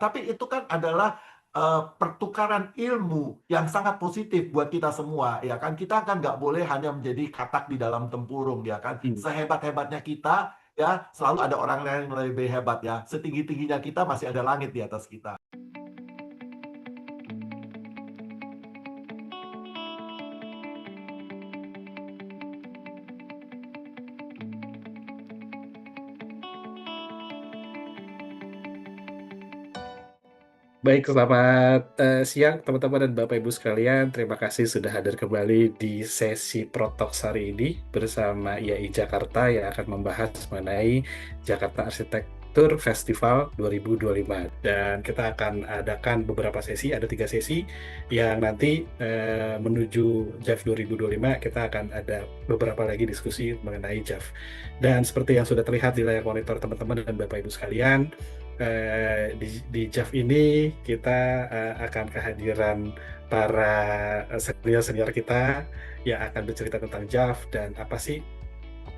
tapi itu kan adalah pertukaran ilmu yang sangat positif buat kita semua, ya kan. Kita kan nggak boleh hanya menjadi katak di dalam tempurung, ya kan. Hmm. Sehebat-hebatnya kita, ya selalu ada orang lain yang lebih hebat ya. Setinggi-tingginya kita masih ada langit di atas kita. Baik, selamat siang teman-teman dan Bapak Ibu sekalian. Terima kasih sudah hadir kembali di sesi Protalks hari ini bersama IAI Jakarta yang akan membahas mengenai Jakarta Arsitektur Festival 2025. Dan kita akan adakan beberapa sesi, ada 3 sesi yang nanti menuju JAF 2025 kita akan ada beberapa lagi diskusi mengenai JAF. Dan seperti yang sudah terlihat di layar monitor teman-teman dan Bapak Ibu sekalian, di JAF ini kita akan kehadiran para senior-senior kita yang akan bercerita tentang JAF dan apa sih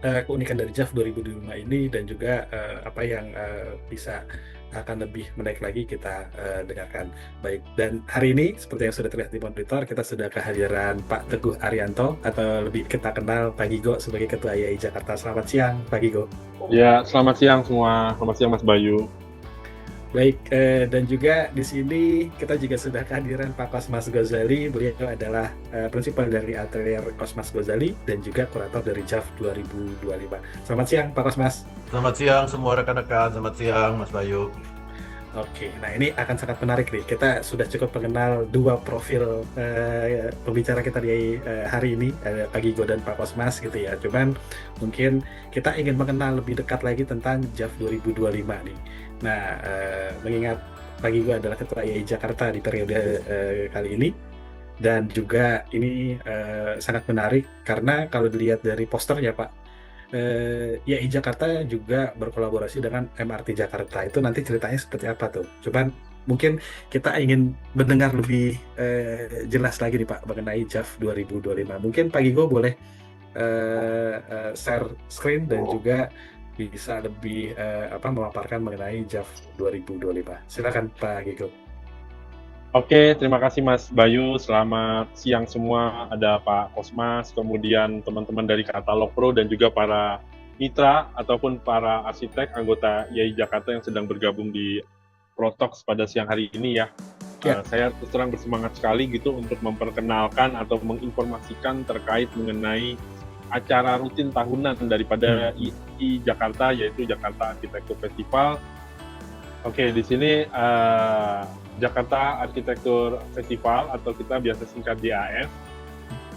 keunikan dari JAF 2025 ini, dan juga apa yang bisa akan lebih menaik lagi kita dengarkan. Baik, dan hari ini seperti yang sudah terlihat di monitor, kita sudah kehadiran Pak Teguh Arianto atau lebih kita kenal Pak Gigo sebagai Ketua IAI Jakarta. Selamat siang Pak Gigo. Ya, selamat siang semua. Selamat siang Mas Bayu. Baik, dan juga di sini kita juga sudah kehadiran Pak Kosmas Ghazali. Beliau adalah prinsipal dari Atelier Kosmas Ghazali dan juga kurator dari JAF 2025. Selamat siang Pak Kosmas. Selamat siang semua rekan-rekan, selamat siang Mas Bayu. Oke, nah ini akan sangat menarik nih. Kita sudah cukup mengenal dua profil pembicara kita di hari ini, Pak Gigo dan Pak Kosmas gitu ya. Cuman mungkin kita ingin mengenal lebih dekat lagi tentang JAF 2025 nih. Nah, mengingat Pak Gigo adalah Ketua IAI Jakarta di periode kali ini, dan juga ini sangat menarik karena kalau dilihat dari posternya Pak, IAI Jakarta juga berkolaborasi dengan MRT Jakarta. Itu nanti ceritanya seperti apa tuh? Cuman mungkin kita ingin mendengar lebih jelas lagi nih Pak mengenai JAF 2025. Mungkin Pak Gigo boleh share screen dan juga bisa lebih memaparkan mengenai JAF 2025. Silakan Pak Gigo. Oke, terima kasih Mas Bayu. Selamat siang semua. Ada Pak Kosmas, kemudian teman-teman dari Katalog Pro dan juga para mitra ataupun para arsitek anggota IAI Jakarta yang sedang bergabung di Protalks pada siang hari ini ya. Saya terus terang bersemangat sekali gitu untuk memperkenalkan atau menginformasikan terkait mengenai acara rutin tahunan daripada IAI Jakarta, yaitu Jakarta Arsitektur Festival. Oke, di sini Jakarta Arsitektur Festival atau kita biasa singkat JAF.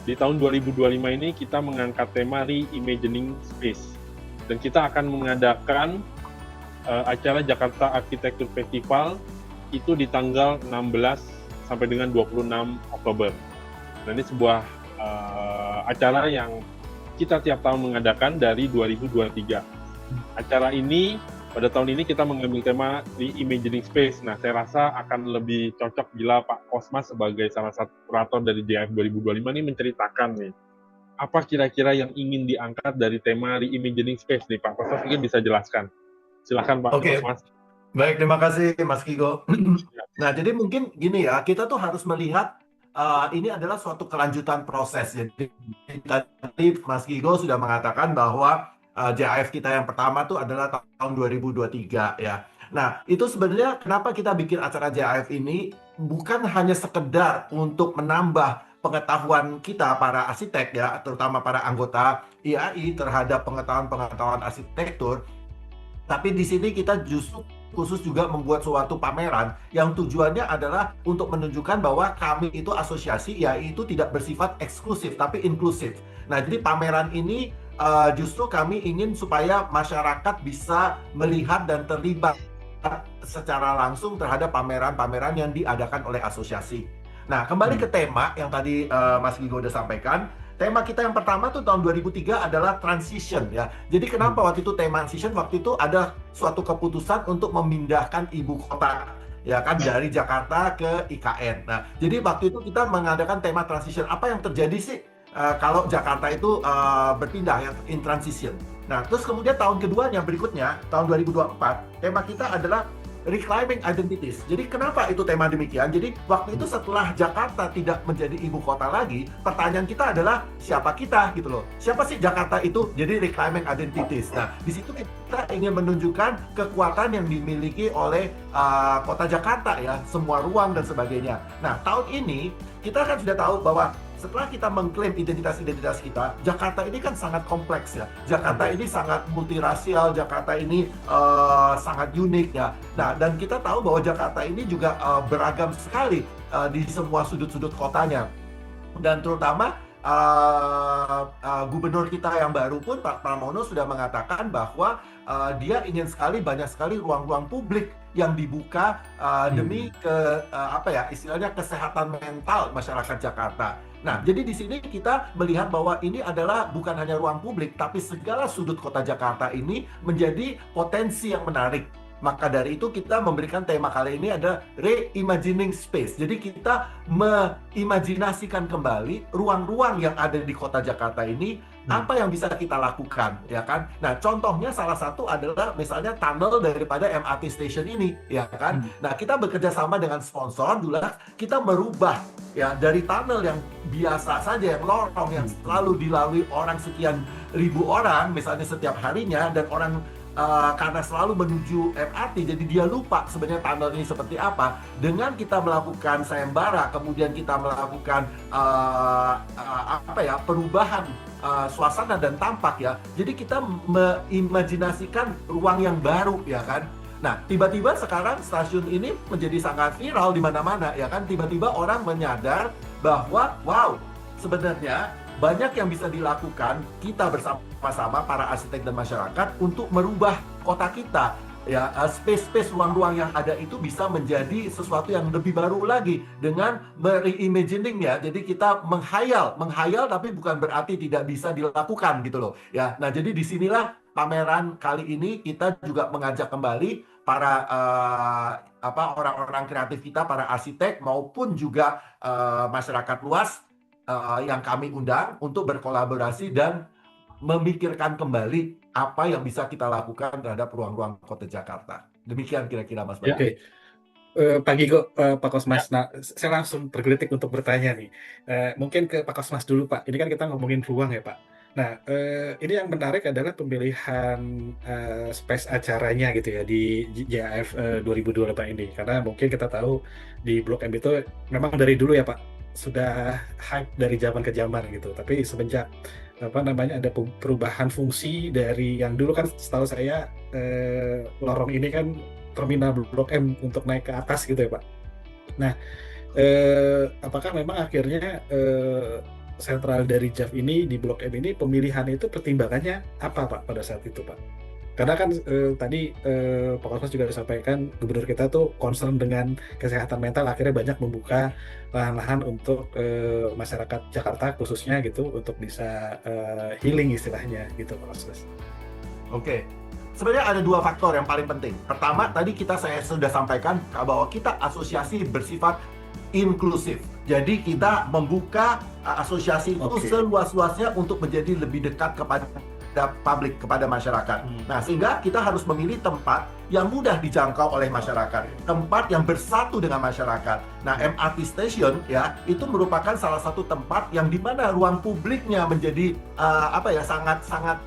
Di tahun 2025 ini kita mengangkat tema Reimagining Space. Dan kita akan mengadakan acara Jakarta Arsitektur Festival itu di tanggal 16 sampai dengan 26 Oktober. Dan ini sebuah acara yang kita tiap tahun mengadakan dari 2023. Acara ini pada tahun ini kita mengambil tema Reimagining Space. Nah, saya rasa akan lebih cocok bila Pak Kosmas sebagai salah satu kurator dari JAF 2025 ini menceritakan nih, apa kira-kira yang ingin diangkat dari tema Reimagining Space nih, Pak Kosmas mungkin bisa jelaskan. Silakan Pak Kosmas. Baik, terima kasih Mas Gigo. Nah, jadi mungkin gini ya, kita tuh harus melihat ini adalah suatu kelanjutan proses. Jadi tadi Mas Gigo sudah mengatakan bahwa JAF kita yang pertama tuh adalah tahun 2023 ya. Nah, itu sebenarnya kenapa kita bikin acara JAF ini bukan hanya sekedar untuk menambah pengetahuan kita para arsitek ya, terutama para anggota IAI terhadap pengetahuan arsitektur, tapi di sini kita justru khusus juga membuat suatu pameran yang tujuannya adalah untuk menunjukkan bahwa kami itu asosiasi IAI itu tidak bersifat eksklusif tapi inklusif. Nah, jadi pameran ini justru kami ingin supaya masyarakat bisa melihat dan terlibat secara langsung terhadap pameran-pameran yang diadakan oleh asosiasi. Nah, kembali ke tema yang tadi Mas Gigo udah sampaikan. Tema kita yang pertama tuh tahun 2003 adalah transition ya. Jadi kenapa waktu itu tema transition? Waktu itu ada suatu keputusan untuk memindahkan ibu kota ya kan dari Jakarta ke IKN. Nah, jadi waktu itu kita mengadakan tema transition. Apa yang terjadi sih kalau Jakarta itu berpindah ya in transition. Nah, terus kemudian tahun keduanya berikutnya tahun 2024 tema kita adalah reclaiming identities. Jadi kenapa itu tema demikian? Jadi waktu itu setelah Jakarta tidak menjadi ibu kota lagi, pertanyaan kita adalah siapa kita gitu loh. Siapa sih Jakarta itu? Jadi reclaiming identities. Nah, di situ kita ingin menunjukkan kekuatan yang dimiliki oleh kota Jakarta ya, semua ruang dan sebagainya. Nah, tahun ini kita kan sudah tahu bahwa setelah kita mengklaim identitas-identitas kita, Jakarta ini kan sangat kompleks ya. Jakarta ini sangat multirasial, Jakarta ini sangat unik ya. Nah, dan kita tahu bahwa Jakarta ini juga beragam sekali di semua sudut-sudut kotanya. Dan terutama gubernur kita yang baru pun, Pak Pramono, sudah mengatakan bahwa dia ingin sekali banyak sekali ruang-ruang publik yang dibuka demi istilahnya kesehatan mental masyarakat Jakarta. Nah, jadi di sini kita melihat bahwa ini adalah bukan hanya ruang publik, tapi segala sudut kota Jakarta ini menjadi potensi yang menarik. Maka dari itu kita memberikan tema kali ini ada reimagining space. Jadi kita mengimajinasikan kembali ruang-ruang yang ada di kota Jakarta ini, apa yang bisa kita lakukan, ya kan? Nah, contohnya salah satu adalah misalnya tunnel daripada MRT station ini, ya kan? Nah, kita bekerja sama dengan sponsor, dulu kita merubah ya dari tunnel yang biasa saja, yang lorong, yang selalu dilalui orang sekian ribu orang, misalnya setiap harinya, dan orang karena selalu menuju MRT, jadi dia lupa sebenarnya tunnel ini seperti apa. Dengan kita melakukan sayembara, kemudian kita melakukan perubahan suasana dan tampak ya. Jadi kita mengimajinasikan ruang yang baru ya kan. Nah, tiba-tiba sekarang stasiun ini menjadi sangat viral di mana-mana ya kan. Tiba-tiba orang menyadar bahwa wow, sebenarnya banyak yang bisa dilakukan kita bersama-sama para arsitek dan masyarakat untuk merubah kota kita. Ya, space-space ruang-ruang yang ada itu bisa menjadi sesuatu yang lebih baru lagi dengan reimagining ya. Jadi kita menghayal tapi bukan berarti tidak bisa dilakukan gitu loh. Ya, nah jadi disinilah pameran kali ini kita juga mengajak kembali para orang-orang kreatif kita, para arsitek maupun juga masyarakat luas yang kami undang untuk berkolaborasi dan memikirkan kembali apa yang bisa kita lakukan terhadap ruang-ruang kota Jakarta. Demikian kira-kira Mas Bayu. Oke. Pak Gigo, Pak Kosmas, nah saya langsung tergelitik untuk bertanya nih. Mungkin ke Pak Kosmas dulu Pak, ini kan kita ngomongin ruang ya Pak. Nah, ini yang menarik adalah pemilihan space acaranya gitu ya di JAF 2028 ini. Karena mungkin kita tahu di Blok M itu memang dari dulu ya Pak, sudah hype dari zaman ke zaman gitu. Tapi semenjak ada perubahan fungsi dari yang dulu kan setahu saya lorong ini kan terminal Blok M untuk naik ke atas gitu ya Pak. Nah, apakah memang akhirnya sentral dari JAF ini di Blok M ini pemilihan itu pertimbangannya apa Pak pada saat itu Pak? Karena kan tadi Pak Kosmas juga disampaikan gubernur kita tuh concern dengan kesehatan mental, akhirnya banyak membuka lahan-lahan untuk masyarakat Jakarta khususnya gitu untuk bisa healing istilahnya gitu Pak Kosmas. Oke. Sebenarnya ada dua faktor yang paling penting. Pertama, tadi saya sudah sampaikan bahwa kita asosiasi bersifat inklusif. Jadi kita membuka asosiasi itu seluas-luasnya untuk menjadi lebih dekat kepada publik, kepada masyarakat. Nah, sehingga kita harus memilih tempat yang mudah dijangkau oleh masyarakat, tempat yang bersatu dengan masyarakat. Nah, MRT station ya itu merupakan salah satu tempat yang dimana ruang publiknya menjadi sangat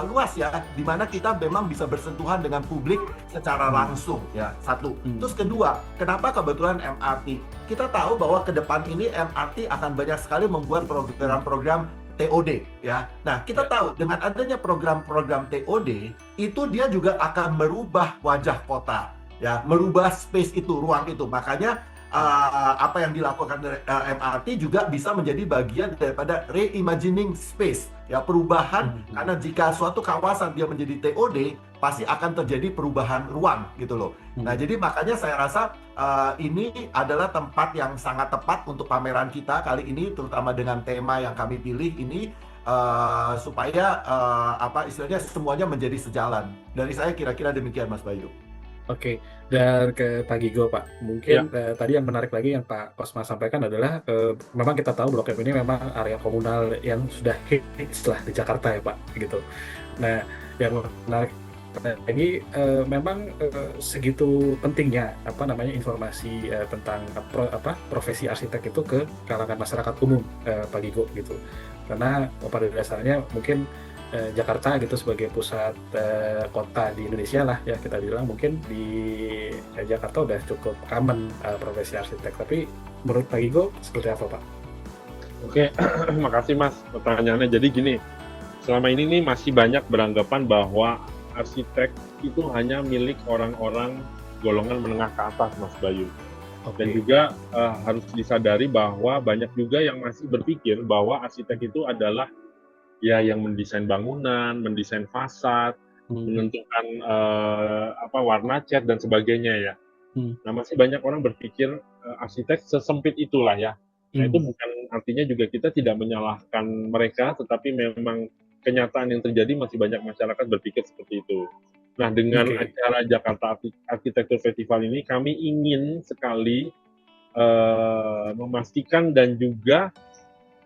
luas ya, dimana kita memang bisa bersentuhan dengan publik secara langsung ya. Satu. Terus kedua, kenapa kebetulan MRT? Kita tahu bahwa ke depan ini MRT akan banyak sekali membuat program-program TOD ya. Nah, kita tahu dengan adanya program-program TOD itu dia juga akan merubah wajah kota ya, merubah space itu, ruang itu. Makanya apa yang dilakukan MRT juga bisa menjadi bagian daripada reimagining space ya, perubahan. Karena jika suatu kawasan dia menjadi TOD pasti akan terjadi perubahan ruang gitu loh. Nah, jadi makanya saya rasa ini adalah tempat yang sangat tepat untuk pameran kita kali ini, terutama dengan tema yang kami pilih ini supaya istilahnya semuanya menjadi sejalan. Dari saya kira-kira demikian Mas Bayu. Oke, dan ke Pak Gigo Pak, mungkin tadi yang menarik lagi yang Pak Kosmas sampaikan adalah memang kita tahu Blok M ini memang area komunal yang sudah hits lah di Jakarta ya Pak, gitu. Nah, yang menarik Lagi memang segitu pentingnya informasi tentang profesi arsitek itu ke kalangan masyarakat umum, Pak Gigo gitu. Karena pada dasarnya mungkin Jakarta gitu sebagai pusat kota di Indonesia lah ya, kita bilang mungkin di Jakarta udah cukup common profesi arsitek. Tapi menurut Pak Gigo seperti apa, Pak? Oke, makasih Mas pertanyaannya. Jadi gini, selama ini nih masih banyak beranggapan bahwa arsitek itu hanya milik orang-orang golongan menengah ke atas, Mas Bayu. Dan juga harus disadari bahwa banyak juga yang masih berpikir bahwa arsitek itu adalah ya yang mendesain bangunan, mendesain fasad, menentukan warna cat dan sebagainya ya. Nah, masih banyak orang berpikir arsitek sesempit itulah ya. Nah, itu bukan artinya juga kita tidak menyalahkan mereka, tetapi memang kenyataan yang terjadi masih banyak masyarakat berpikir seperti itu. Nah, dengan acara Jakarta Architecture Festival ini, kami ingin sekali memastikan dan juga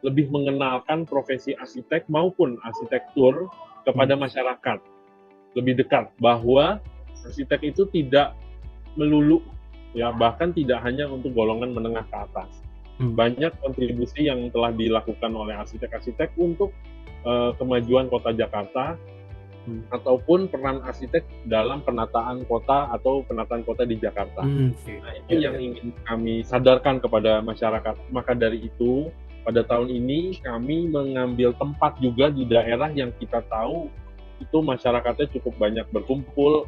lebih mengenalkan profesi arsitek maupun arsitektur kepada masyarakat. Lebih dekat, bahwa arsitek itu tidak melulu, ya bahkan tidak hanya untuk golongan menengah ke atas. Banyak kontribusi yang telah dilakukan oleh arsitek-arsitek untuk kemajuan kota Jakarta, ataupun peran arsitek dalam penataan kota atau penataan kota di Jakarta. Nah, itu yang ingin kami sadarkan kepada masyarakat. Maka dari itu, pada tahun ini kami mengambil tempat juga di daerah yang kita tahu itu masyarakatnya cukup banyak berkumpul,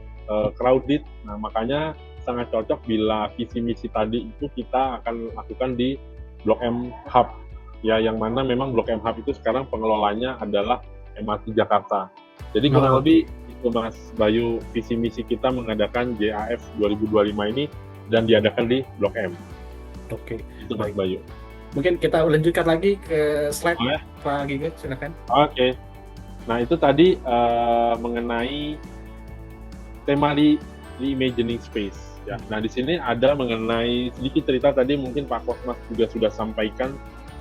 crowded. Nah, makanya sangat cocok bila visi misi tadi itu kita akan lakukan di Blok M Hub. Ya, yang mana memang Blok M Hub itu sekarang pengelolanya adalah MRT Jakarta. Jadi kurang lebih itu Mas Bayu, visi misi kita mengadakan JAF 2025 ini dan diadakan di Blok M. Oke. Itu Mas Bayu. Mungkin kita lanjutkan lagi ke slide Pak Gigo, silakan. Oke. Nah, itu tadi mengenai tema di Imagining Space. Ya. Nah, di sini ada mengenai sedikit cerita tadi mungkin Pak Kosmas juga sudah sampaikan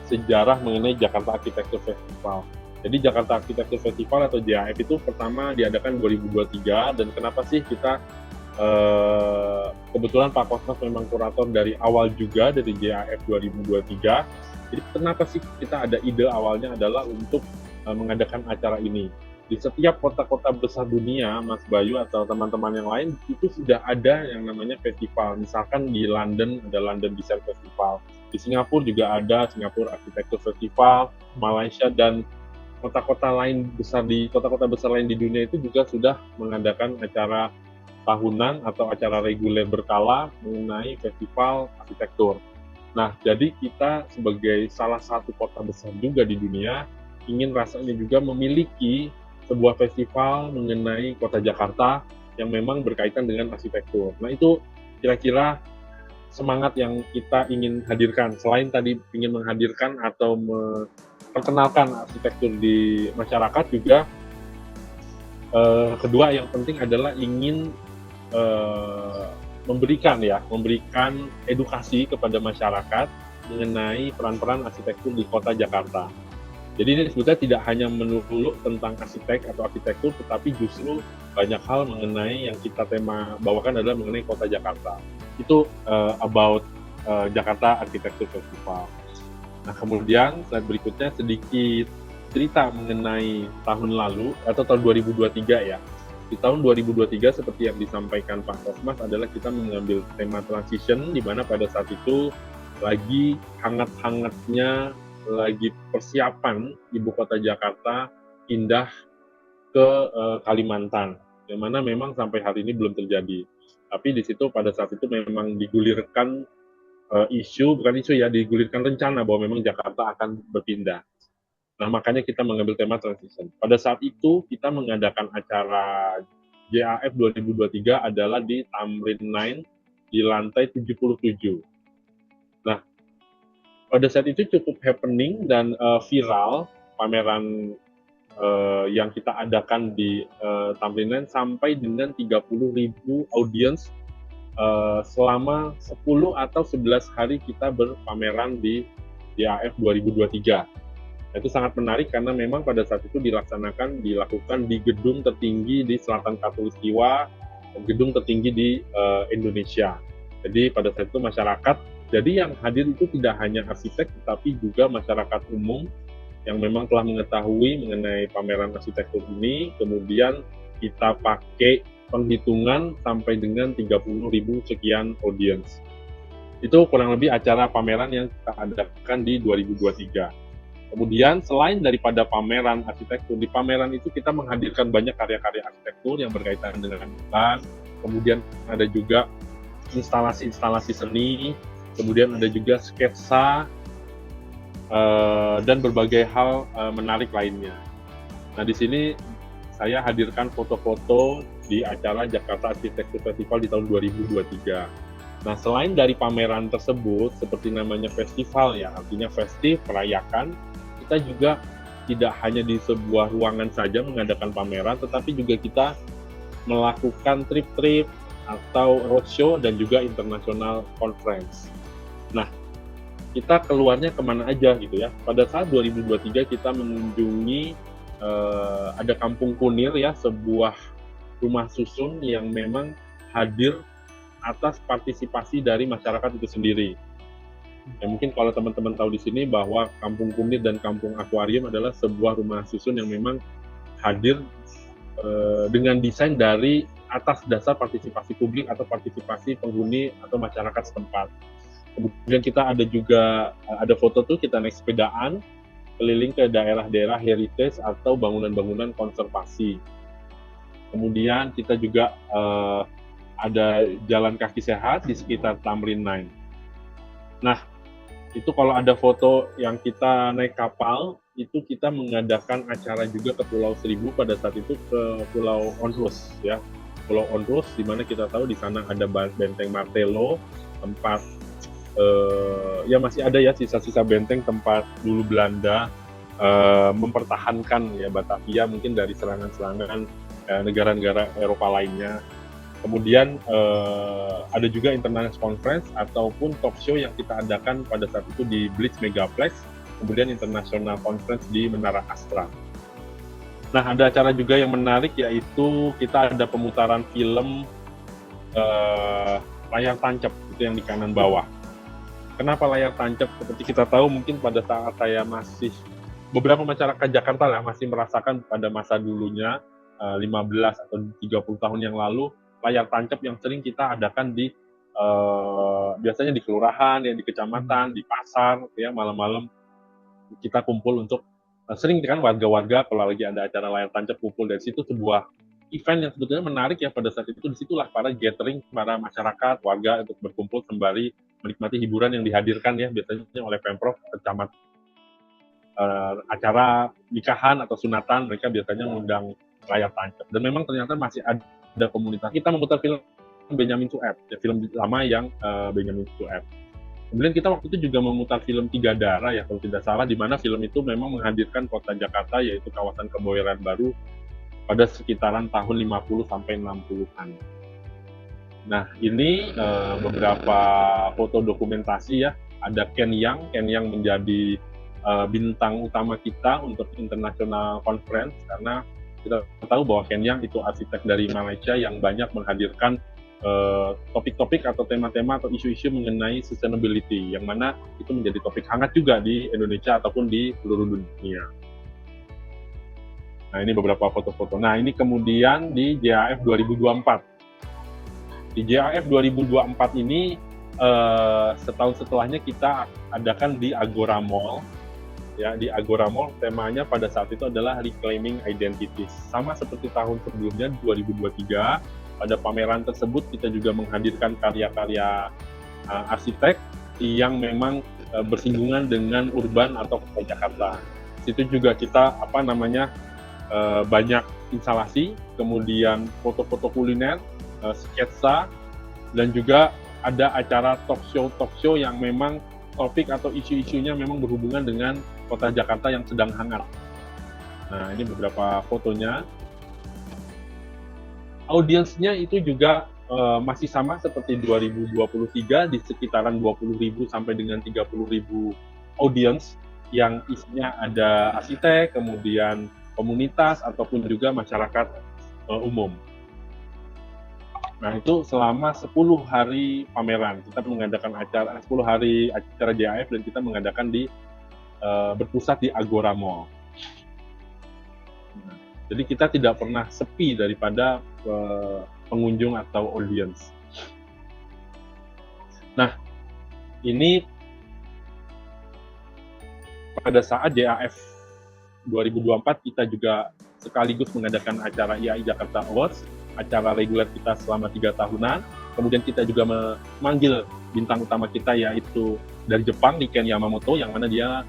sejarah mengenai Jakarta Architecture Festival. Jadi Jakarta Architecture Festival atau JAF itu pertama diadakan 2023, dan kenapa sih kita kebetulan Pak Kosmas memang kurator dari awal juga dari JAF 2023. Jadi kenapa sih kita ada ide awalnya adalah untuk mengadakan acara ini. Di setiap kota-kota besar dunia, Mas Bayu atau teman-teman yang lain, itu sudah ada yang namanya festival. Misalkan di London ada London Design Festival, di Singapura juga ada Singapura Architecture Festival, Malaysia dan kota-kota besar lain di dunia itu juga sudah mengadakan acara tahunan atau acara reguler berkala mengenai festival arsitektur. Nah, jadi kita sebagai salah satu kota besar juga di dunia ingin rasanya juga memiliki sebuah festival mengenai kota Jakarta yang memang berkaitan dengan arsitektur. Nah, itu kira-kira semangat yang kita ingin hadirkan. Selain tadi ingin menghadirkan atau memperkenalkan arsitektur di masyarakat, juga kedua yang penting adalah ingin memberikan edukasi kepada masyarakat mengenai peran-peran arsitektur di kota Jakarta. Jadi ini sebetulnya tidak hanya melulu tentang arsitek atau arsitektur, tetapi justru banyak hal mengenai yang kita tema bawakan adalah mengenai kota Jakarta. Itu about Jakarta Architecture Festival. Nah, kemudian slide berikutnya sedikit cerita mengenai tahun lalu atau tahun 2023 ya. Di tahun 2023 seperti yang disampaikan Pak Kosmas adalah kita mengambil tema transition, di mana pada saat itu lagi hangat-hangatnya lagi persiapan ibu kota Jakarta pindah ke Kalimantan, yang mana memang sampai hari ini belum terjadi. Tapi di situ pada saat itu memang digulirkan digulirkan rencana bahwa memang Jakarta akan berpindah. Nah, makanya kita mengambil tema transition. Pada saat itu kita mengadakan acara JAF 2023 adalah di Tamrin 9 di lantai 77. Nah, pada saat itu cukup happening dan viral pameran yang kita adakan di Tamrin 9 sampai dengan 30.000 audiens selama 10 atau 11 hari kita berpameran di JAF 2023. Itu sangat menarik karena memang pada saat itu dilakukan di gedung tertinggi di Selatan Khatulistiwa, gedung tertinggi di Indonesia. Jadi pada saat itu masyarakat, jadi yang hadir itu tidak hanya arsitek, tetapi juga masyarakat umum yang memang telah mengetahui mengenai pameran arsitektur ini. Kemudian kita pakai penghitungan sampai dengan 30.000 sekian audiens. Itu kurang lebih acara pameran yang kita adakan di 2023. Kemudian selain daripada pameran arsitektur, di pameran itu kita menghadirkan banyak karya-karya arsitektur yang berkaitan dengan hutan, kemudian ada juga instalasi-instalasi seni, kemudian ada juga sketsa, dan berbagai hal menarik lainnya. Nah, di sini saya hadirkan foto-foto di acara Jakarta Architecture Festival di tahun 2023. Nah, selain dari pameran tersebut, seperti namanya festival ya, artinya festif, merayakan, kita juga tidak hanya di sebuah ruangan saja mengadakan pameran, tetapi juga kita melakukan trip-trip atau roadshow dan juga international conference. Nah, kita keluarnya kemana aja gitu ya. Pada saat 2023 kita mengunjungi ada Kampung Kunir ya, sebuah rumah susun yang memang hadir atas partisipasi dari masyarakat itu sendiri. Ya, mungkin kalau teman-teman tahu di sini bahwa Kampung Kunir dan Kampung Akuarium adalah sebuah rumah susun yang memang hadir dengan desain dari atas dasar partisipasi publik atau partisipasi penghuni atau masyarakat setempat. Kemudian kita ada juga ada foto tuh kita naik sepedaan keliling ke daerah-daerah heritage atau bangunan-bangunan konservasi. Kemudian kita juga ada jalan kaki sehat di sekitar Tamrin 9. Nah, itu kalau ada foto yang kita naik kapal, itu kita mengadakan acara juga ke Pulau Seribu pada saat itu ke Pulau Onrus ya. Pulau Onrus di mana kita tahu di sana ada benteng Martello, tempat ya masih ada ya sisa-sisa benteng tempat dulu Belanda mempertahankan ya Batavia mungkin dari serangan-serangan negara-negara Eropa lainnya. Kemudian ada juga international conference ataupun talk show yang kita adakan pada saat itu di Blitz Megaplex, kemudian international conference di Menara Astra. Nah, ada acara juga yang menarik yaitu kita ada pemutaran film layar tancap, itu yang di kanan bawah. Kenapa layar tancap? Seperti kita tahu mungkin pada saat saya masih, beberapa masyarakat Jakarta lah masih merasakan pada masa dulunya 15 atau 30 tahun yang lalu, layar tancap yang sering kita adakan di biasanya di kelurahan, ya di kecamatan, di pasar, ya malam-malam kita kumpul untuk sering kan warga-warga kalau lagi ada acara layar tancap kumpul. Dari situ sebuah event yang sebetulnya menarik ya pada saat itu. Disitulah para gathering, para masyarakat, warga untuk berkumpul sembari menikmati hiburan yang dihadirkan ya biasanya oleh Pemprov kecamatan. Acara nikahan atau sunatan mereka biasanya mengundang layar tancap. Dan memang ternyata masih ada komunitas. Kita memutar film Benyamin Sueb, ya, film lama yang Benyamin Sueb. Kemudian kita waktu itu juga memutar film Tiga Darah ya kalau tidak salah, di mana film itu memang menghadirkan kota Jakarta yaitu kawasan Kebayoran Baru pada sekitaran tahun 50 sampai 60-an. Nah, ini beberapa foto dokumentasi ya. Ada Ken Yang menjadi bintang utama kita untuk international conference karena kita tahu bahwa Ken Yang itu arsitek dari Malaysia yang banyak menghadirkan topik-topik atau tema-tema atau isu-isu mengenai sustainability yang mana itu menjadi topik hangat juga di Indonesia ataupun di seluruh dunia. Nah, ini beberapa foto-foto. Nah, ini kemudian di JAF 2024. Di JAF 2024 ini setahun setelahnya kita adakan di Agora Mall. Ya, di Agora Mall temanya pada saat itu adalah Reclaiming Identities. Sama seperti tahun sebelumnya 2023, pada pameran tersebut kita juga menghadirkan karya-karya arsitek yang memang bersinggungan dengan urban atau kota Jakarta. Situ juga kita banyak instalasi, kemudian foto-foto kuliner, sketsa, dan juga ada acara talk show yang memang topik atau isu-isunya memang berhubungan dengan kota Jakarta yang sedang hangat. Nah, ini beberapa fotonya. Audiensnya itu juga masih sama seperti 2023 di sekitaran 20.000 sampai dengan 30.000 audiens. yang isinya ada arsitek, kemudian komunitas, ataupun juga masyarakat umum. Nah, itu selama 10 hari pameran. Kita mengadakan acara 10 hari acara JAF dan kita mengadakan berpusat di Agora Mall. Nah, jadi kita tidak pernah sepi daripada pengunjung atau audience. Nah, ini pada saat JAF 2024 kita juga sekaligus mengadakan acara IAI Jakarta Awards, acara reguler kita selama 3 tahunan. Kemudian kita juga memanggil bintang utama kita, yaitu dari Jepang, Niken Yamamoto, yang mana dia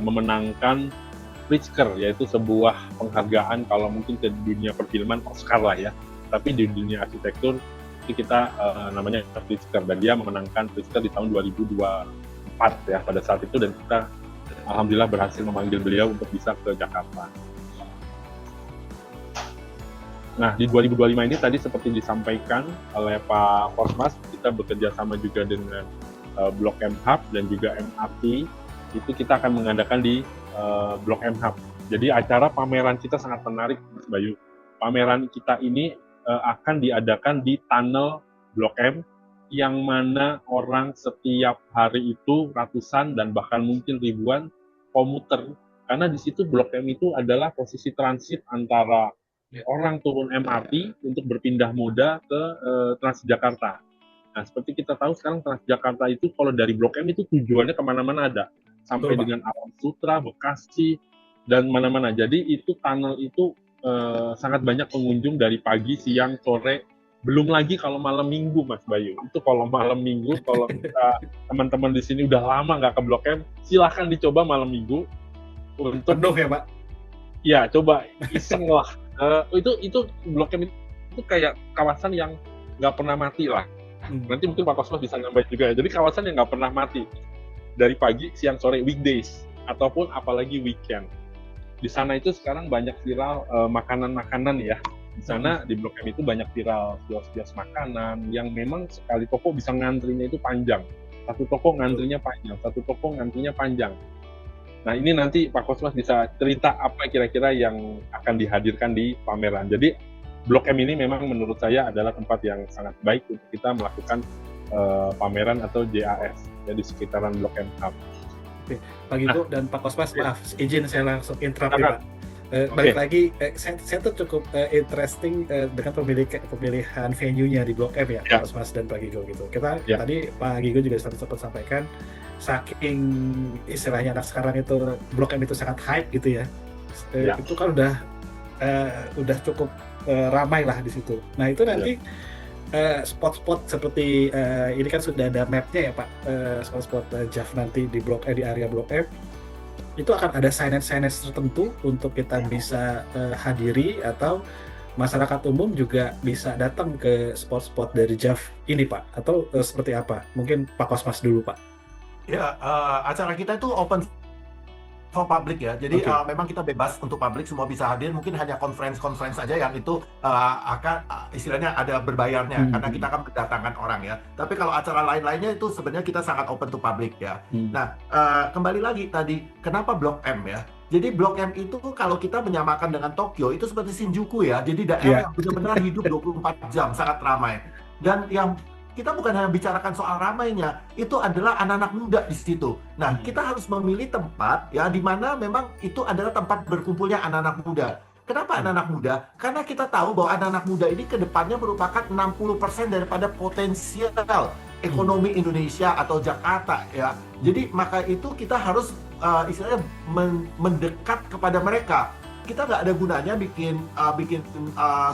memenangkan Pritzker, yaitu sebuah penghargaan kalau mungkin ke dunia perfilman Oscar lah ya, tapi di dunia arsitektur itu kita namanya Pritzker, dan dia memenangkan Pritzker di tahun 2024 ya pada saat itu, dan kita alhamdulillah berhasil memanggil beliau untuk bisa ke Jakarta. Nah, di 2025 ini tadi seperti disampaikan oleh Pak Kosmas, kita bekerja sama juga dengan Blok M Hub dan juga MRT. Itu kita akan mengadakan di Blok M Hub. Jadi acara pameran kita sangat menarik, Mas Bayu. Pameran kita ini akan diadakan di tunnel Blok M, yang mana orang setiap hari itu ratusan dan bahkan mungkin ribuan komuter. Karena di situ Blok M itu adalah posisi transit antara orang turun MRT untuk berpindah moda ke Transjakarta. Nah, seperti kita tahu sekarang Transjakarta itu kalau dari Blok M itu tujuannya kemana-mana ada. Sampai dengan Alam Sutra, Bekasi, dan mana-mana. Jadi itu tunnel itu sangat banyak pengunjung dari pagi, siang, sore. Belum lagi kalau malam minggu, Mas Bayu. Itu kalau malam minggu, kalau kita teman-teman di sini udah lama nggak ke Blok M, silahkan dicoba malam minggu. Untuk penuh ya, Pak? Ya, coba iseng lah. Itu Blok M itu kayak kawasan yang nggak pernah mati lah. Nanti mungkin Pak Kosmas bisa nambahin juga ya. Jadi kawasan yang nggak pernah mati dari pagi, siang, sore, weekdays ataupun apalagi weekend. Di sana itu sekarang banyak viral makanan-makanan ya. Di sana di Blok M itu banyak viral kios-kios makanan yang memang sekali toko bisa ngantrinya itu panjang. Satu toko ngantrinya panjang, satu toko ngantrinya panjang. Nah, ini nanti Pak Kosmas bisa cerita apa kira-kira yang akan dihadirkan di pameran. Jadi, Blok M ini memang menurut saya adalah tempat yang sangat baik untuk kita melakukan pameran atau JAF ya, di sekitaran Blok M Hub. Oke, Pak Gigo dan Pak Kosmas, maaf, izin saya langsung interrupt ya, Pak. Balik lagi, saya tuh cukup interesting dengan pemilihan venue-nya di Blok M ya, Pak Kosmas dan Pak Gigo gitu. Kita tadi Pak Gigo juga sempat sampaikan, saking istilahnya anak sekarang itu Blok M itu sangat hype gitu ya. Itu kan udah cukup ramai lah di situ. Nah, itu nanti spot-spot seperti ini kan sudah ada map-nya ya, Pak. Spot-spot JAF nanti di di area Blok M. Itu akan ada signage tertentu untuk kita bisa hadiri, atau masyarakat umum juga bisa datang ke spot-spot dari JAF ini, Pak, atau seperti apa? Mungkin Pak Kosmas dulu, Pak. Ya, acara kita itu open for public ya, jadi memang kita bebas untuk publik, semua bisa hadir. Mungkin hanya conference aja yang itu akan istilahnya ada berbayarnya, karena kita akan mendatangkan orang ya. Tapi kalau acara lain-lainnya itu sebenarnya kita sangat open to public ya. Nah, kembali lagi tadi, kenapa Blok M ya? Jadi Blok M itu kalau kita menyamakan dengan Tokyo, itu seperti Shinjuku ya, jadi daerah yang benar-benar hidup 24 jam, sangat ramai. Dan yang kita bukan hanya bicarakan soal ramainya, itu adalah anak-anak muda di situ. Nah, kita harus memilih tempat ya di mana memang itu adalah tempat berkumpulnya anak-anak muda. Kenapa anak-anak muda? Karena kita tahu bahwa anak-anak muda ini ke depannya merupakan 60% daripada potensial ekonomi Indonesia atau Jakarta ya. Jadi maka itu kita harus istilahnya mendekat kepada mereka. Kita nggak ada gunanya bikin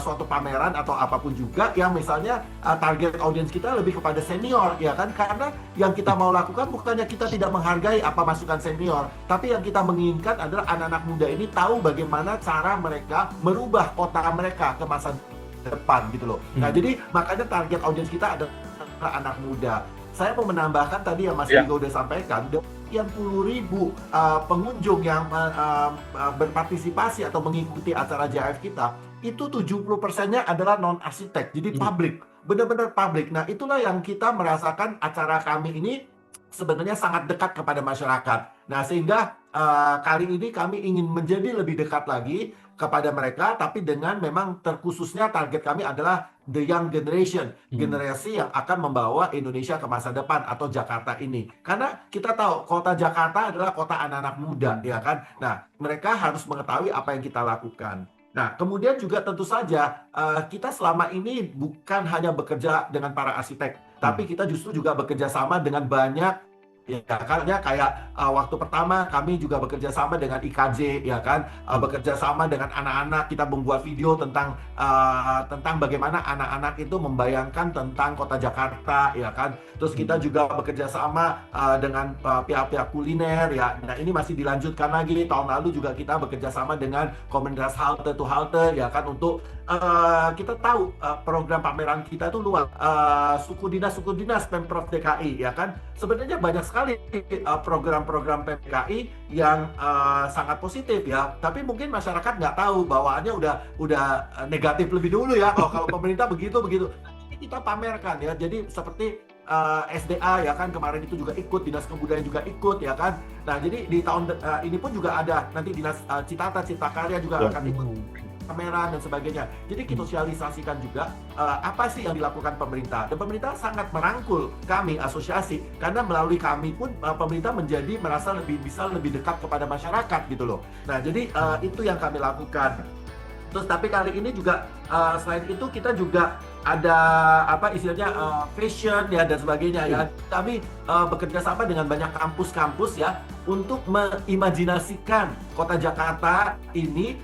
suatu pameran atau apapun juga yang misalnya target audience kita lebih kepada senior ya kan, karena yang kita mau lakukan bukannya kita tidak menghargai apa masukan senior, tapi yang kita menginginkan adalah anak-anak muda ini tahu bagaimana cara mereka merubah kota mereka ke masa depan gitu loh. Nah, jadi makanya target audience kita adalah anak muda. Saya mau menambahkan tadi yang Mas Gigo udah sampaikan, sekian puluh ribu pengunjung yang berpartisipasi atau mengikuti acara JAF kita, itu 70%-nya adalah non-arsitek, jadi publik, benar-benar publik. Nah, itulah yang kita merasakan acara kami ini sebenarnya sangat dekat kepada masyarakat. Nah, sehingga kali ini kami ingin menjadi lebih dekat lagi kepada mereka, tapi dengan memang terkhususnya target kami adalah the young generation, generasi yang akan membawa Indonesia ke masa depan atau Jakarta ini. Karena kita tahu kota Jakarta adalah kota anak-anak muda, ya kan? Nah, mereka harus mengetahui apa yang kita lakukan. Nah, kemudian juga tentu saja kita selama ini bukan hanya bekerja dengan para arsitek, tapi kita justru juga bekerja sama dengan banyak. Ya, karena kayak waktu pertama kami juga bekerja sama dengan IKJ, ya kan, bekerja sama dengan anak-anak, kita membuat video tentang bagaimana anak-anak itu membayangkan tentang kota Jakarta, ya kan. Terus kita juga bekerja sama dengan pihak-pihak kuliner, ya. Nah, ini masih dilanjutkan lagi. Tahun lalu juga kita bekerja sama dengan komunitas halte to halte, ya kan, untuk kita tahu program pameran kita itu luas. Suku dinas Pemprov DKI, ya kan. Sebenarnya banyak sekali program-program PPKI yang sangat positif, ya. Tapi mungkin masyarakat nggak tahu bawaannya udah negatif lebih dulu, ya. Kalau pemerintah begitu. Ini kita pamerkan, ya. Jadi seperti SDA, ya kan, kemarin itu juga ikut, Dinas Kebudayaan juga ikut, ya kan. Nah, jadi di tahun ini pun juga ada nanti Dinas Cipta Karya juga akan ikut pameran dan sebagainya. Jadi kita sosialisasikan juga apa sih yang dilakukan pemerintah. Dan pemerintah sangat merangkul kami asosiasi, karena melalui kami pun pemerintah merasa bisa lebih dekat kepada masyarakat gitu loh. Nah, jadi itu yang kami lakukan. Terus tapi kali ini juga selain itu kita juga ada fashion, ya, dan sebagainya, ya. Kami bekerja sama dengan banyak kampus-kampus, ya, untuk mengimajinasikan kota Jakarta ini,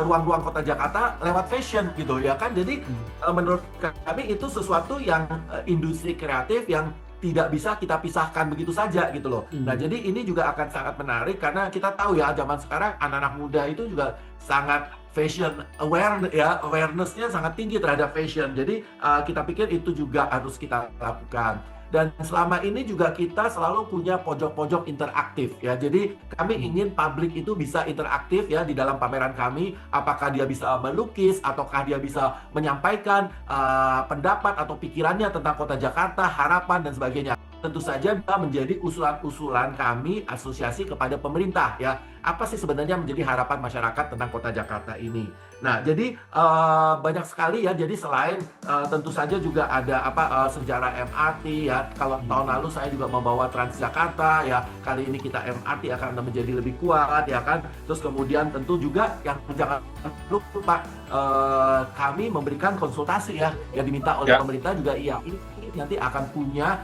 ruang-ruang kota Jakarta lewat fashion gitu, ya kan. Jadi menurut kami itu sesuatu yang industri kreatif yang tidak bisa kita pisahkan begitu saja gitu loh. Nah, jadi ini juga akan sangat menarik karena kita tahu, ya, zaman sekarang anak-anak muda itu juga sangat fashion awareness-nya sangat tinggi terhadap fashion. Jadi kita pikir itu juga harus kita lakukan. Dan selama ini juga kita selalu punya pojok-pojok interaktif, ya. Jadi kami ingin publik itu bisa interaktif, ya, di dalam pameran kami. Apakah dia bisa melukis, ataukah dia bisa menyampaikan pendapat atau pikirannya tentang kota Jakarta, harapan, dan sebagainya. Tentu saja bisa menjadi usulan-usulan kami asosiasi kepada pemerintah, ya. Apa sih sebenarnya menjadi harapan masyarakat tentang kota Jakarta ini? Nah, jadi banyak sekali, ya. Jadi selain tentu saja juga ada sejarah MRT, ya. Kalau tahun lalu saya juga membawa Transjakarta, ya. Kali ini kita MRT akan menjadi lebih kuat, ya kan. Terus kemudian tentu juga yang jangan lupa kami memberikan konsultasi, ya, yang diminta oleh pemerintah juga, iya. Ini nanti akan punya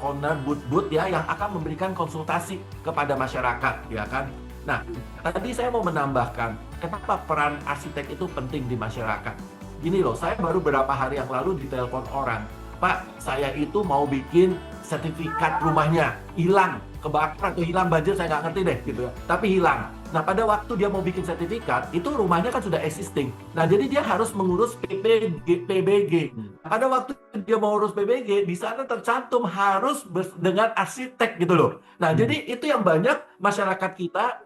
corner booth, ya, yang akan memberikan konsultasi kepada masyarakat, ya kan. Nah, tadi saya mau menambahkan, kenapa peran arsitek itu penting di masyarakat. Gini loh, saya baru beberapa hari yang lalu ditelepon orang, Pak, saya itu mau bikin sertifikat rumahnya, hilang, kebakaran atau hilang banjir, saya nggak ngerti deh, gitu ya, tapi hilang. Nah, pada waktu dia mau bikin sertifikat, itu rumahnya kan sudah existing. Nah, jadi dia harus mengurus PBG. Pada waktu dia mau urus PBG, di sana tercantum harus dengan arsitek gitu loh. Nah, jadi itu yang banyak masyarakat kita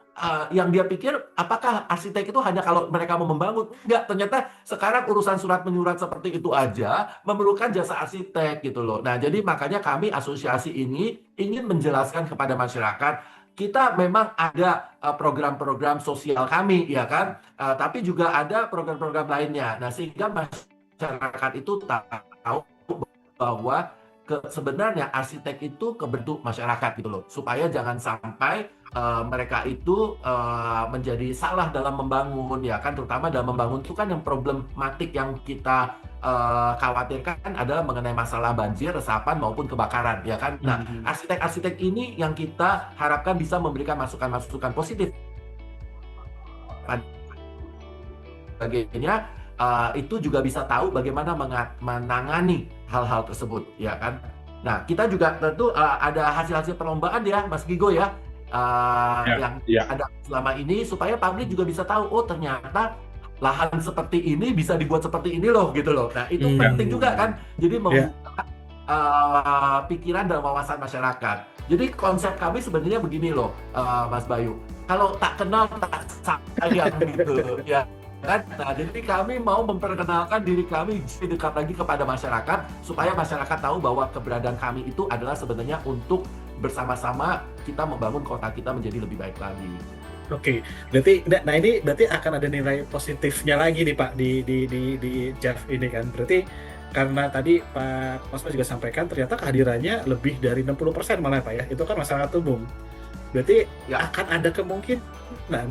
yang dia pikir, apakah arsitek itu hanya kalau mereka mau membangun? Enggak, ternyata sekarang urusan surat menyurat seperti itu aja memerlukan jasa arsitek gitu loh. Nah, jadi makanya kami asosiasi ini ingin menjelaskan kepada masyarakat, kita memang ada program-program sosial kami, ya kan, tapi juga ada program-program lainnya. Nah, sehingga masyarakat itu tahu bahwa sebenarnya arsitek itu kebentuk masyarakat gitu loh, supaya jangan sampai mereka itu menjadi salah dalam membangun, ya kan, terutama dalam membangun itu kan yang problematik yang kita khawatirkan adalah mengenai masalah banjir, resapan maupun kebakaran, ya kan. Nah, arsitek-arsitek ini yang kita harapkan bisa memberikan masukan-masukan positif. Bagiannya itu juga bisa tahu bagaimana menangani hal-hal tersebut, ya kan. Nah, kita juga tentu ada hasil-hasil perlombaan, ya, Mas Gigo, ya, yang ada selama ini supaya publik juga bisa tahu, oh ternyata lahan seperti ini bisa dibuat seperti ini loh, gitu loh. Nah, itu penting juga kan. Jadi membuka pikiran dan wawasan masyarakat. Jadi konsep kami sebenarnya begini loh, Mas Bayu. Kalau tak kenal tak sayang gitu, ya kan. Nah, jadi kami mau memperkenalkan diri kami dekat lagi kepada masyarakat supaya masyarakat tahu bahwa keberadaan kami itu adalah sebenarnya untuk bersama-sama kita membangun kota kita menjadi lebih baik lagi. Oke, berarti ini berarti akan ada nilai positifnya lagi nih Pak di JAF ini kan. Berarti karena tadi Pak Kosma juga sampaikan ternyata kehadirannya lebih dari 60% malah Pak ya. Itu kan masyarakat umum. Berarti Ya. akan ada kemungkinan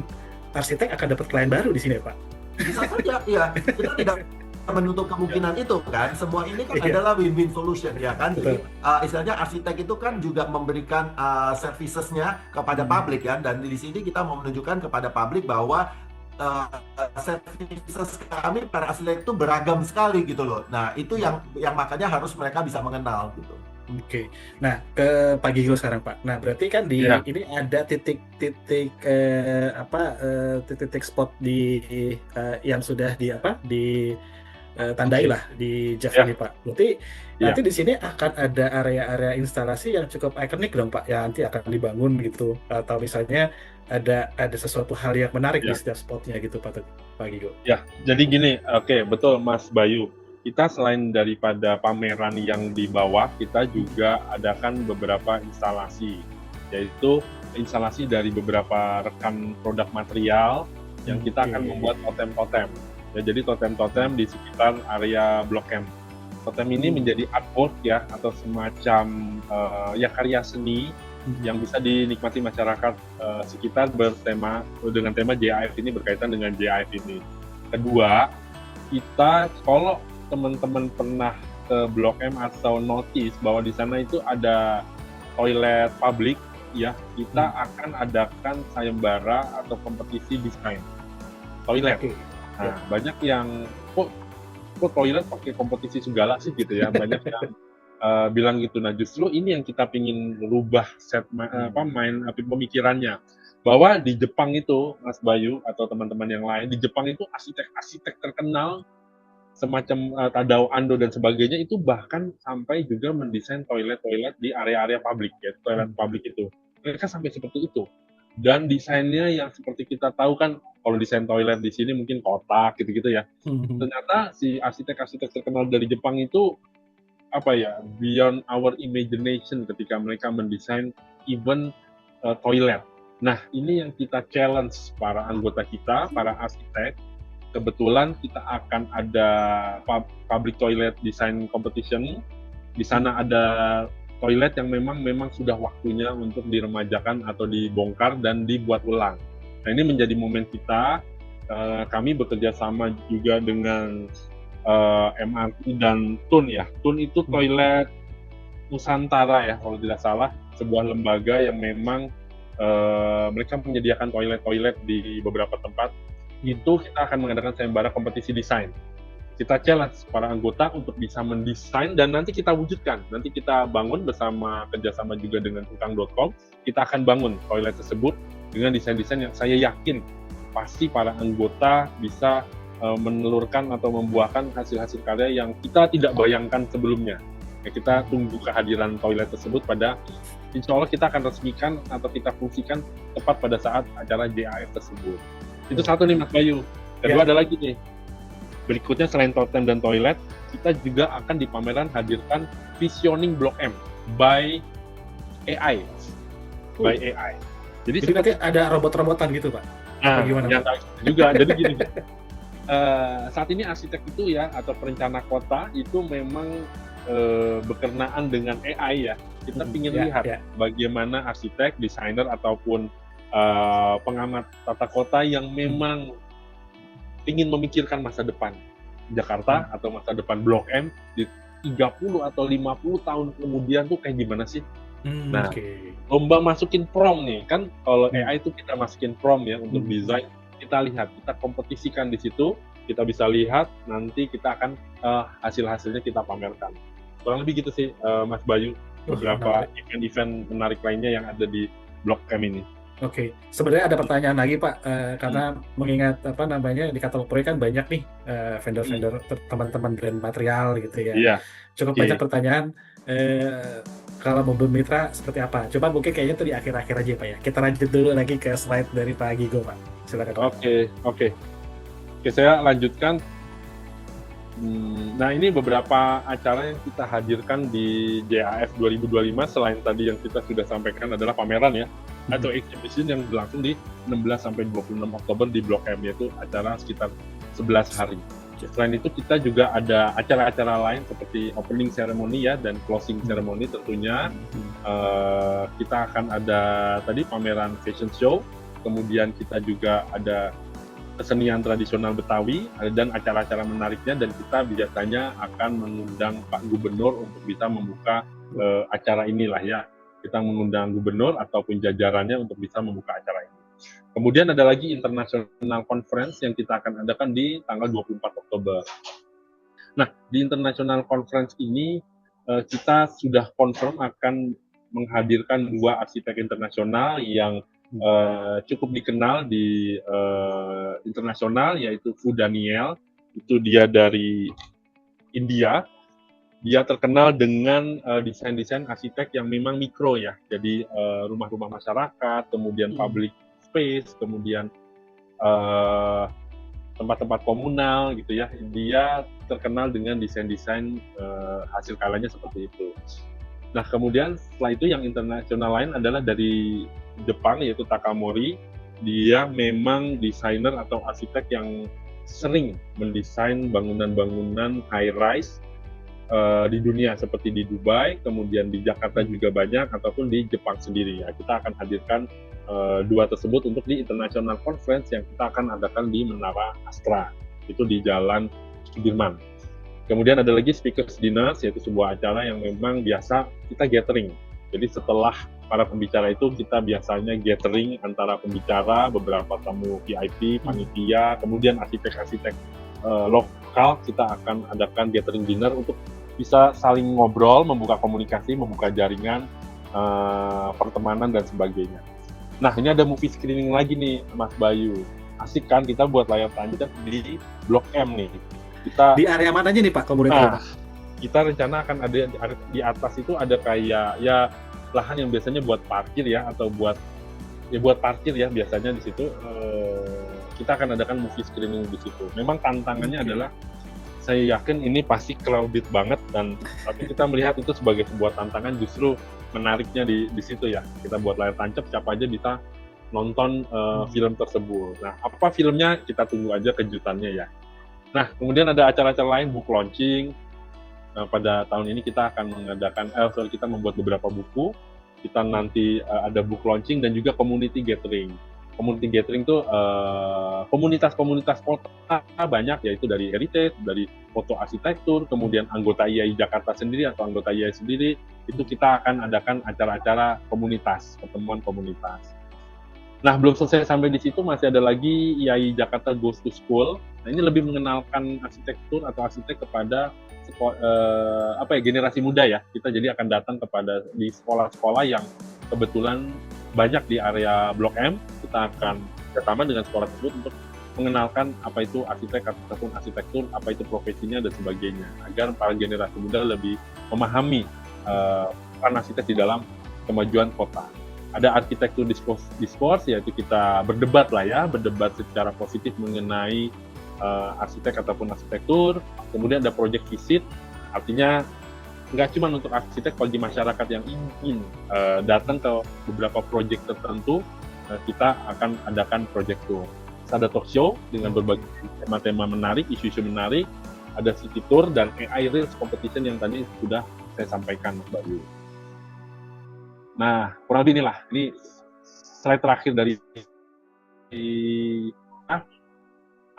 arsitek akan dapat klien baru di sini ya Pak. Bisa saja, ya. Kita tidak menutup kemungkinan itu kan. Semua ini kan Iya. adalah win-win solution ya kan. Jadi Betul. istilahnya arsitek itu kan juga memberikan servicesnya kepada publik kan. Dan di sini kita mau menunjukkan kepada publik bahwa services kami para arsitek itu beragam sekali gitu loh. Nah itu yang makanya harus mereka bisa mengenal gitu. Oke, nah ke Pak Gigo sekarang Pak. Nah berarti kan di Ya. ini ada titik-titik titik-titik spot di yang sudah tandai lah di JAF Ya. ini Pak. Berarti Ya. nanti di sini akan ada area-area instalasi yang cukup ikonik dong Pak, yang nanti akan dibangun gitu. Atau misalnya ada sesuatu hal yang menarik di Ya. setiap spotnya gitu Pak Gigo. Ya, jadi gini, oke, betul Mas Bayu. Kita selain daripada pameran yang di bawah, kita juga adakan beberapa instalasi, yaitu instalasi dari beberapa rekan produk material yang kita akan membuat totem-totem. Ya, jadi totem-totem di sekitar area Blok M. Totem ini menjadi artwork ya, atau semacam ya karya seni yang bisa dinikmati masyarakat sekitar dengan tema JAF ini, berkaitan dengan JAF ini. Kedua, kita kalau teman-teman pernah ke Blok M atau notice bahwa di sana itu ada toilet publik ya, kita akan adakan sayembara atau kompetisi desain toilet. Oke. Nah, banyak yang kok toilet pakai kompetisi segala sih gitu ya, banyak yang bilang gitu. Nah justru ini yang kita pingin rubah pemikirannya, bahwa di Jepang itu Mas Bayu atau teman-teman yang lain, di Jepang itu arsitek terkenal semacam Tadao Ando dan sebagainya itu bahkan sampai juga mendesain toilet-toilet di area-area publik ya, toilet publik itu mereka sampai seperti itu. Dan desainnya yang seperti kita tahu kan, kalau desain toilet di sini mungkin kotak gitu-gitu ya. Ternyata si arsitek-arsitek terkenal dari Jepang itu beyond our imagination ketika mereka mendesain even toilet. Nah, ini yang kita challenge para anggota kita, para arsitek. Kebetulan kita akan ada public toilet design competition. Di sana ada toilet yang memang sudah waktunya untuk diremajakan atau dibongkar dan dibuat ulang. Nah, ini menjadi momen kita. Kami bekerja sama juga dengan MRT dan TUN ya. TUN itu toilet Nusantara ya, kalau tidak salah, sebuah lembaga yang memang mereka menyediakan toilet-toilet di beberapa tempat. Itu kita akan mengadakan sayembara kompetisi desain. Kita challenge para anggota untuk bisa mendesain dan nanti kita wujudkan. Nanti kita bangun kerjasama juga dengan hutang.com. Kita akan bangun toilet tersebut dengan desain-desain yang saya yakin pasti para anggota bisa menelurkan atau membuahkan hasil-hasil karya yang kita tidak bayangkan sebelumnya. Ya, kita tunggu kehadiran toilet tersebut insya Allah kita akan resmikan atau kita fungsikan tepat pada saat acara JAF tersebut. Itu satu nih Mas Bayu. Kedua ada lagi nih. Berikutnya selain totem dan toilet, kita juga akan di pameran hadirkan visioning Blok M by AI. By AI. Jadi nanti ada robot-robotan gitu Pak? Nah, gimana? yang juga. Jadi gini, saat ini arsitek itu ya, atau perencana kota itu memang berkenaan dengan AI ya. Kita ingin lihat bagaimana arsitek, desainer ataupun pengamat tata kota yang memang ingin memikirkan masa depan Jakarta atau masa depan Blok M di 30 atau 50 tahun kemudian tuh kayak gimana sih? Nah, lomba masukin prompt nih kan, kalau AI itu kita masukin prompt ya untuk desain, kita lihat, kita kompetisikan di situ, kita bisa lihat, nanti kita akan hasil-hasilnya kita pamerkan. Kurang lebih gitu sih Mas Bayu, beberapa event-event menarik lainnya yang ada di Blok M ini. Oke, sebenarnya ada pertanyaan lagi Pak, karena mengingat di katalog proyek kan banyak nih vendor-vendor, teman-teman brand material gitu ya. Iya. Cukup banyak pertanyaan. Kalau mau bermitra seperti apa? Coba mungkin kayaknya itu di akhir-akhir aja Pak ya. Kita lanjut dulu lagi ke slide dari Pak Gigo Pak. Silakan. Oke, saya lanjutkan. Nah, ini beberapa acara yang kita hadirkan di JAF 2025 selain tadi yang kita sudah sampaikan adalah pameran ya, atau exhibition yang berlangsung di 16 sampai 26 Oktober di Blok M, yaitu acara sekitar 11 hari. Selain itu kita juga ada acara-acara lain seperti opening ceremony ya dan closing ceremony tentunya. Kita akan ada tadi pameran fashion show, kemudian kita juga ada kesenian tradisional Betawi dan acara-acara menariknya, dan kita biasanya akan mengundang Pak Gubernur untuk bisa membuka acara inilah ya. Kita mengundang gubernur ataupun jajarannya untuk bisa membuka acara ini. Kemudian ada lagi International Conference yang kita akan adakan di tanggal 24 Oktober. Nah, di International Conference ini kita sudah confirm akan menghadirkan 2 arsitek internasional yang cukup dikenal di internasional, yaitu Fu Daniel. Itu dia dari India. Dia terkenal dengan desain-desain arsitek yang memang mikro ya, jadi rumah-rumah masyarakat, kemudian public space, kemudian tempat-tempat komunal gitu ya. Dia terkenal dengan desain-desain hasil karyanya seperti itu. Nah, kemudian setelah itu yang internasional lain adalah dari Jepang, yaitu Takamori. Dia memang desainer atau arsitek yang sering mendesain bangunan-bangunan high rise di dunia, seperti di Dubai, kemudian di Jakarta juga banyak, ataupun di Jepang sendiri ya. Kita akan hadirkan 2 tersebut untuk di International Conference yang kita akan adakan di Menara Astra, itu di Jalan Sudirman. Kemudian ada lagi Speakers Dinner, yaitu sebuah acara yang memang biasa kita gathering. Jadi setelah para pembicara itu, kita biasanya gathering antara pembicara, beberapa tamu VIP, panitia, kemudian arsitek-arsitek lokal. Kita akan adakan gathering dinner untuk bisa saling ngobrol, membuka komunikasi, membuka jaringan, pertemanan, dan sebagainya. Nah, ini ada movie screening lagi nih, Mas Bayu. Asik kan kita buat layar tancap di Blok M nih. Kita Di area mana aja nih Pak, kalau boleh tahu, Pak? Kita rencana akan ada di atas itu ada kayak ya lahan yang biasanya buat parkir ya, atau buat parkir ya biasanya di situ. Kita akan adakan movie screening di situ. Memang tantangannya adalah, saya yakin ini pasti crowded banget, tapi kita melihat itu sebagai sebuah tantangan. Justru menariknya di situ ya. Kita buat layar tancap, siapa aja bisa nonton film tersebut. Nah, apa filmnya kita tunggu aja kejutannya ya. Nah, kemudian ada acara-acara lain, book launching. Pada tahun ini kita akan mengadakan, kita membuat beberapa buku. Kita nanti ada book launching dan juga community gathering. Community gathering itu komunitas-komunitas kota banyak, yaitu dari heritage, dari foto arsitektur, kemudian anggota IAI Jakarta sendiri atau anggota IAI sendiri, itu kita akan adakan acara-acara komunitas, pertemuan komunitas. Nah, belum selesai sampai di situ, masih ada lagi IAI Jakarta Goes to School. Nah, ini lebih mengenalkan arsitektur atau arsitek kepada generasi muda ya. Kita jadi akan datang kepada di sekolah-sekolah yang kebetulan banyak di area Blok M. Kita akan bersama dengan sekolah tersebut untuk mengenalkan apa itu arsitek ataupun arsitektur, apa itu profesinya dan sebagainya, agar para generasi muda lebih memahami peran arsitek di dalam kemajuan kota. Ada arsitektur discourse, yaitu kita berdebat secara positif mengenai arsitek ataupun arsitektur. Kemudian ada project visit, artinya nggak cuma untuk arsitek, bagi masyarakat yang ingin datang ke beberapa proyek tertentu, kita akan adakan project tour. Ada talk show dengan berbagai tema-tema menarik, isu-isu menarik, ada city tour, dan AI Reels Competition yang tadi sudah saya sampaikan, Mbak Yu. Nah, kurang lebih inilah, ini slide terakhir dari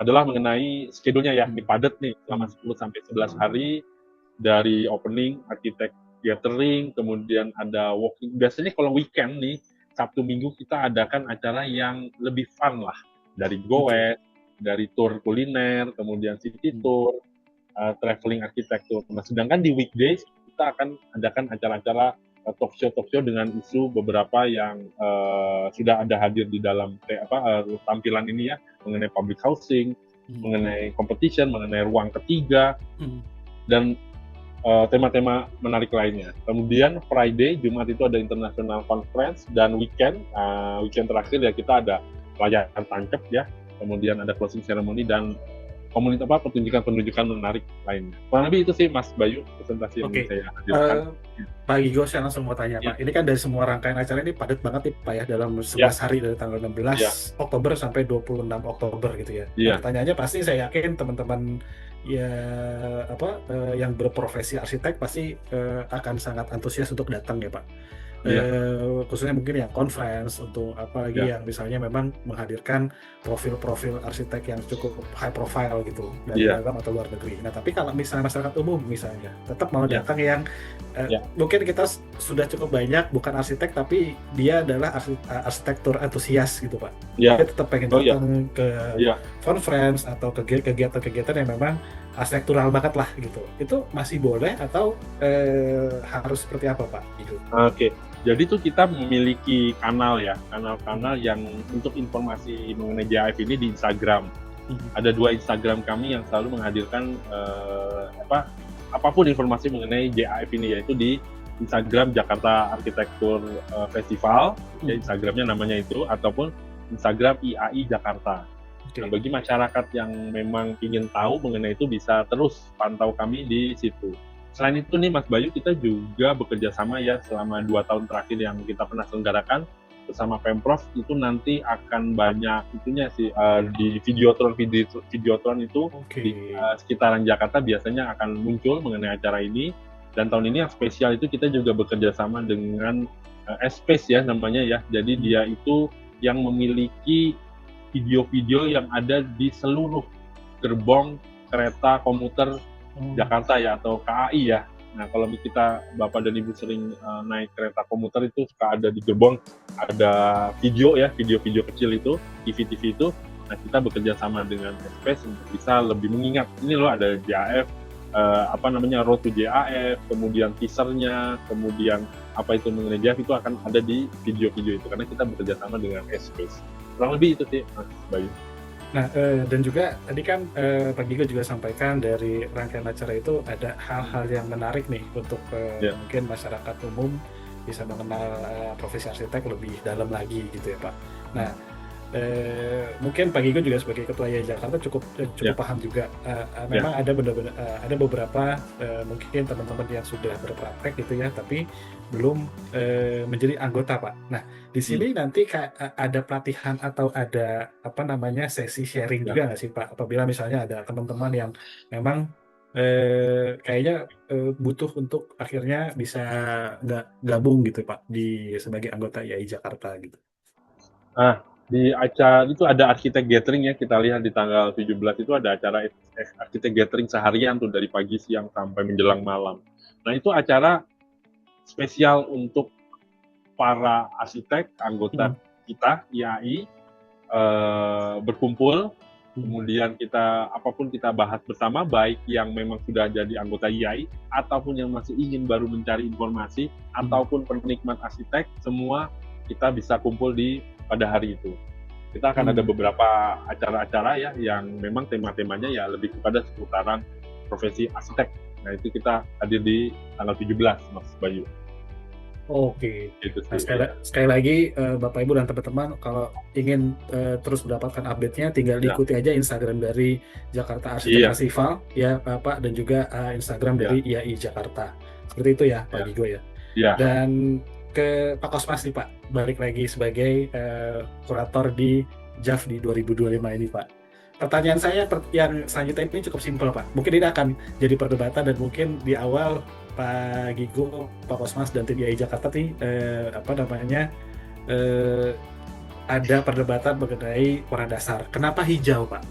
adalah mengenai schedule-nya ya, ini padat nih, selama 10-11 hari, dari opening, arsitek gathering, kemudian ada walking. Biasanya kalau weekend nih, Sabtu Minggu kita adakan acara yang lebih fun lah, dari goes, dari tour kuliner, kemudian city tour, traveling arsitektur. Nah, sedangkan di weekdays kita akan adakan acara-acara talk show dengan isu beberapa yang sudah ada hadir di dalam tampilan ini ya, mengenai public housing, mengenai competition, mengenai ruang ketiga, dan tema-tema menarik lainnya. Kemudian Friday, Jumat itu ada International Conference, dan weekend terakhir ya kita ada layanan tancap ya, kemudian ada closing ceremony dan pertunjukan-pertunjukan menarik lainnya. Kurang lebih itu sih Mas Bayu presentasi yang Oke, saya hadirkan. Pak Gigo, saya langsung mau tanya Ya, Pak. Ini kan dari semua rangkaian acara ini padat banget nih Pak ya, dalam 11 ya, hari dari tanggal 16 ya, Oktober sampai 26 Oktober gitu ya. Nah, ya, pertanyaannya pasti saya yakin teman-teman ya yang berprofesi arsitek pasti akan sangat antusias untuk datang ya Pak. ya, Khususnya mungkin yang conference untuk apalagi ya, yang misalnya memang menghadirkan profil-profil arsitek yang cukup high profile gitu dari ya, dalam atau luar negeri. Nah, tapi kalau misalnya masyarakat umum misalnya tetap mau ya, datang yang ya, mungkin kita sudah cukup banyak bukan arsitek tapi dia adalah arsitektur antusias gitu Pak. ya, Dia tetap pengen oh ya, datang ke ya. conference atau kegiatan-kegiatan yang memang arsitektural banget lah gitu. Itu masih boleh atau harus seperti apa Pak? Gitu. Oke. Jadi tuh kita memiliki kanal ya, kanal-kanal yang untuk informasi mengenai JAF ini di Instagram. Ada 2 Instagram kami yang selalu menghadirkan apapun informasi mengenai JAF ini, yaitu di Instagram Jakarta Arsitektur Festival, ya Instagramnya namanya itu, ataupun Instagram IAI Jakarta. Oke. Nah, bagi masyarakat yang memang ingin tahu mengenai itu bisa terus pantau kami di situ. Selain itu nih Mas Bayu, kita juga bekerja sama ya selama 2 tahun terakhir yang kita pernah selenggarakan bersama Pemprov. Itu nanti akan banyak itunya sih di videotron itu Oke. di sekitaran Jakarta biasanya akan muncul mengenai acara ini. Dan tahun ini yang spesial itu kita juga bekerja sama dengan S-Space ya namanya ya. Jadi dia itu yang memiliki video-video yang ada di seluruh gerbong kereta komuter Jakarta ya, atau KAI ya. Nah, kalau kita Bapak dan Ibu sering naik kereta komuter itu suka ada di gerbong ada video ya, video-video kecil itu, TV-TV itu. Nah, kita bekerja sama dengan S-Space untuk bisa lebih mengingat ini loh ada JAF, Road to JAF, kemudian teasernya, kemudian apa itu mengenai JAF itu akan ada di video-video itu karena kita bekerja sama dengan S-Space. Kurang lebih itu sih Mas Bayu. Nah, dan juga tadi kan Pak Gigo juga sampaikan dari rangkaian acara itu ada hal-hal yang menarik nih untuk mungkin masyarakat umum bisa mengenal profesi arsitek lebih dalam lagi gitu ya Pak. Nah, mungkin Pak Gigo juga sebagai Ketua IAI Jakarta cukup paham juga. Memang ada benar-benar ada beberapa mungkin teman-teman yang sudah berpraktek gitu ya, tapi belum menjadi anggota Pak. Nah, di sini nanti ada pelatihan atau ada sesi sharing juga nggak sih Pak? Apabila misalnya ada teman-teman yang memang kayaknya butuh untuk akhirnya bisa gabung gitu Pak sebagai anggota IAI Jakarta gitu. Di acara itu ada arsitek gathering ya, kita lihat di tanggal 17 itu ada acara arsitek gathering seharian tuh dari pagi, siang, sampai menjelang malam. Nah, itu acara spesial untuk para arsitek, anggota kita, IAI, berkumpul, kemudian apapun kita bahas bersama, baik yang memang sudah jadi anggota IAI, ataupun yang masih ingin baru mencari informasi, ataupun penikmat arsitek, semua kita bisa kumpul pada hari itu. Kita akan ada beberapa acara-acara ya yang memang tema-temanya ya lebih kepada seputaran profesi arsitek. Nah, itu kita hadir di tanggal 17 Mas Bayu. Oke. Nah, sekali lagi Bapak Ibu dan teman-teman kalau ingin terus mendapatkan update-nya tinggal diikuti aja Instagram dari Jakarta Arsitek Festival ya Pak, dan juga Instagram dari IAI Jakarta. Seperti itu ya Pak Gigo ya. Dan ke Pak Kosmas nih Pak, balik lagi sebagai kurator di JAF di 2025 ini Pak. Pertanyaan saya yang selanjutnya ini cukup simpel Pak. Mungkin ini akan jadi perdebatan dan mungkin di awal Pak Gigo, Pak Kosmas dan tim IAI Jakarta nih ada perdebatan mengenai warna dasar. Kenapa hijau Pak?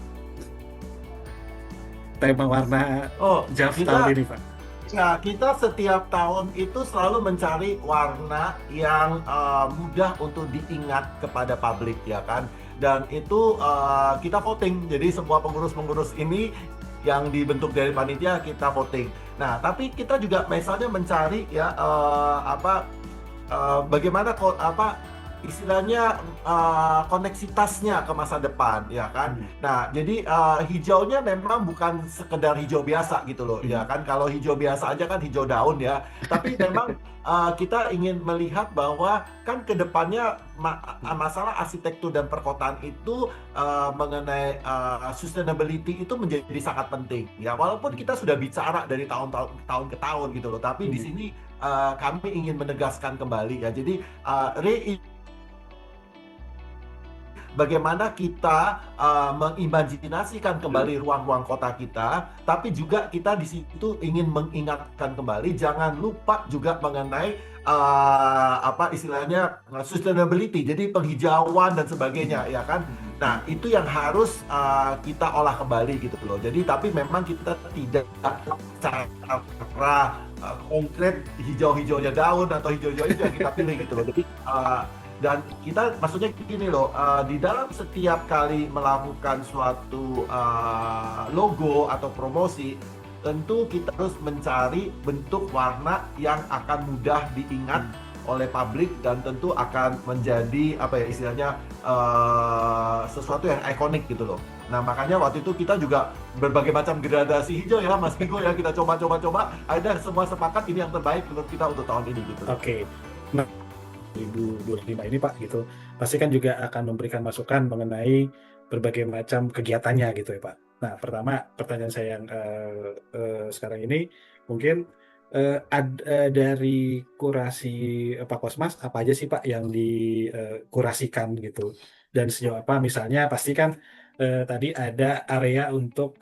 Tema warna JAF tahun ini Pak. Ya, kita setiap tahun itu selalu mencari warna yang mudah untuk diingat kepada publik ya kan. Dan itu kita voting. Jadi semua pengurus-pengurus ini yang dibentuk dari panitia kita voting. Nah, tapi kita juga misalnya mencari ya bagaimana istilahnya koneksitasnya ke masa depan, ya kan. Nah, jadi hijaunya memang bukan sekedar hijau biasa gitu loh, ya kan. Kalau hijau biasa aja kan hijau daun ya. Tapi memang kita ingin melihat bahwa kan kedepannya masalah arsitektur dan perkotaan itu mengenai sustainability itu menjadi sangat penting. Ya, walaupun kita sudah bicara dari tahun ke tahun gitu loh, tapi di sini kami ingin menegaskan kembali ya. Jadi bagaimana kita mengimajinasikan kembali ruang-ruang kota kita, tapi juga kita di situ ingin mengingatkan kembali, jangan lupa juga mengenai apa istilahnya sustainability, jadi penghijauan dan sebagainya, ya kan. Nah, itu yang harus kita olah kembali gitu loh. Jadi tapi memang kita tidak secara konkret hijau-hijaunya daun atau hijau-hijau itu yang kita pilih gitu loh. Jadi dan kita maksudnya gini loh, di dalam setiap kali melakukan suatu logo atau promosi, tentu kita harus mencari bentuk warna yang akan mudah diingat oleh publik dan tentu akan menjadi apa ya istilahnya sesuatu yang ikonik gitu loh. Nah, makanya waktu itu kita juga berbagai macam gradasi hijau ya Mas Vigo ya, kita coba, akhirnya semua sepakat ini yang terbaik menurut kita untuk tahun ini gitu. Oke. Nah, 2025 ini Pak gitu, pasti kan juga akan memberikan masukan mengenai berbagai macam kegiatannya gitu ya Pak. Nah, pertama pertanyaan saya yang sekarang ini mungkin dari kurasi Pak Kosmas apa aja sih Pak yang dikurasikan gitu, dan sejauh apa misalnya pasti kan tadi ada area untuk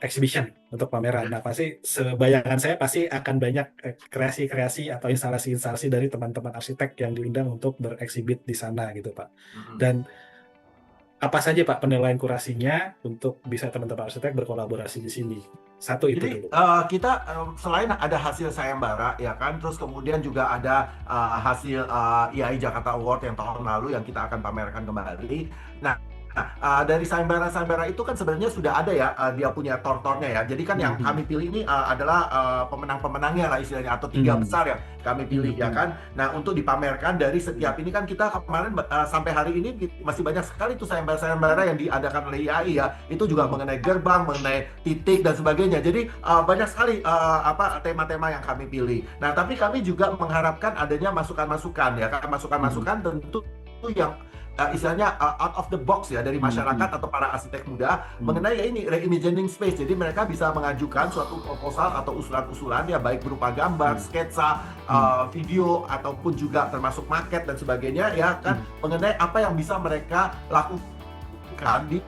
exhibition, untuk pameran. Nah, pasti sebayangan saya pasti akan banyak kreasi-kreasi atau instalasi-instalasi dari teman-teman arsitek yang diundang untuk bereksibit di sana gitu Pak. Dan apa saja Pak penilaian kurasinya untuk bisa teman-teman arsitek berkolaborasi di sini? Satu itu Jadi dulu. kita selain ada hasil sayembara ya kan, terus kemudian juga ada hasil IAI Jakarta Award yang tahun lalu yang kita akan pamerkan kembali. Nah, dari sayembara itu kan sebenarnya sudah ada ya, dia punya tortornya ya. Jadi kan yang kami pilih ini adalah pemenang-pemenangnya lah istilahnya, atau 3 besar yang kami pilih ya kan. Nah, untuk dipamerkan dari setiap ini kan kita kemarin sampai hari ini masih banyak sekali tuh sayembara-sayembara yang diadakan oleh IAI ya. Itu juga mengenai gerbang, mengenai titik dan sebagainya. Jadi banyak sekali tema-tema yang kami pilih. Nah, tapi kami juga mengharapkan adanya masukan-masukan ya kan, masukan-masukan tentu yang istilahnya out of the box ya dari masyarakat atau para arsitek muda mengenai ya ini reimagining space. Jadi mereka bisa mengajukan suatu proposal atau usulan-usulan ya, baik berupa gambar, sketsa, video ataupun juga termasuk maket dan sebagainya ya kan, mengenai apa yang bisa mereka lakukan di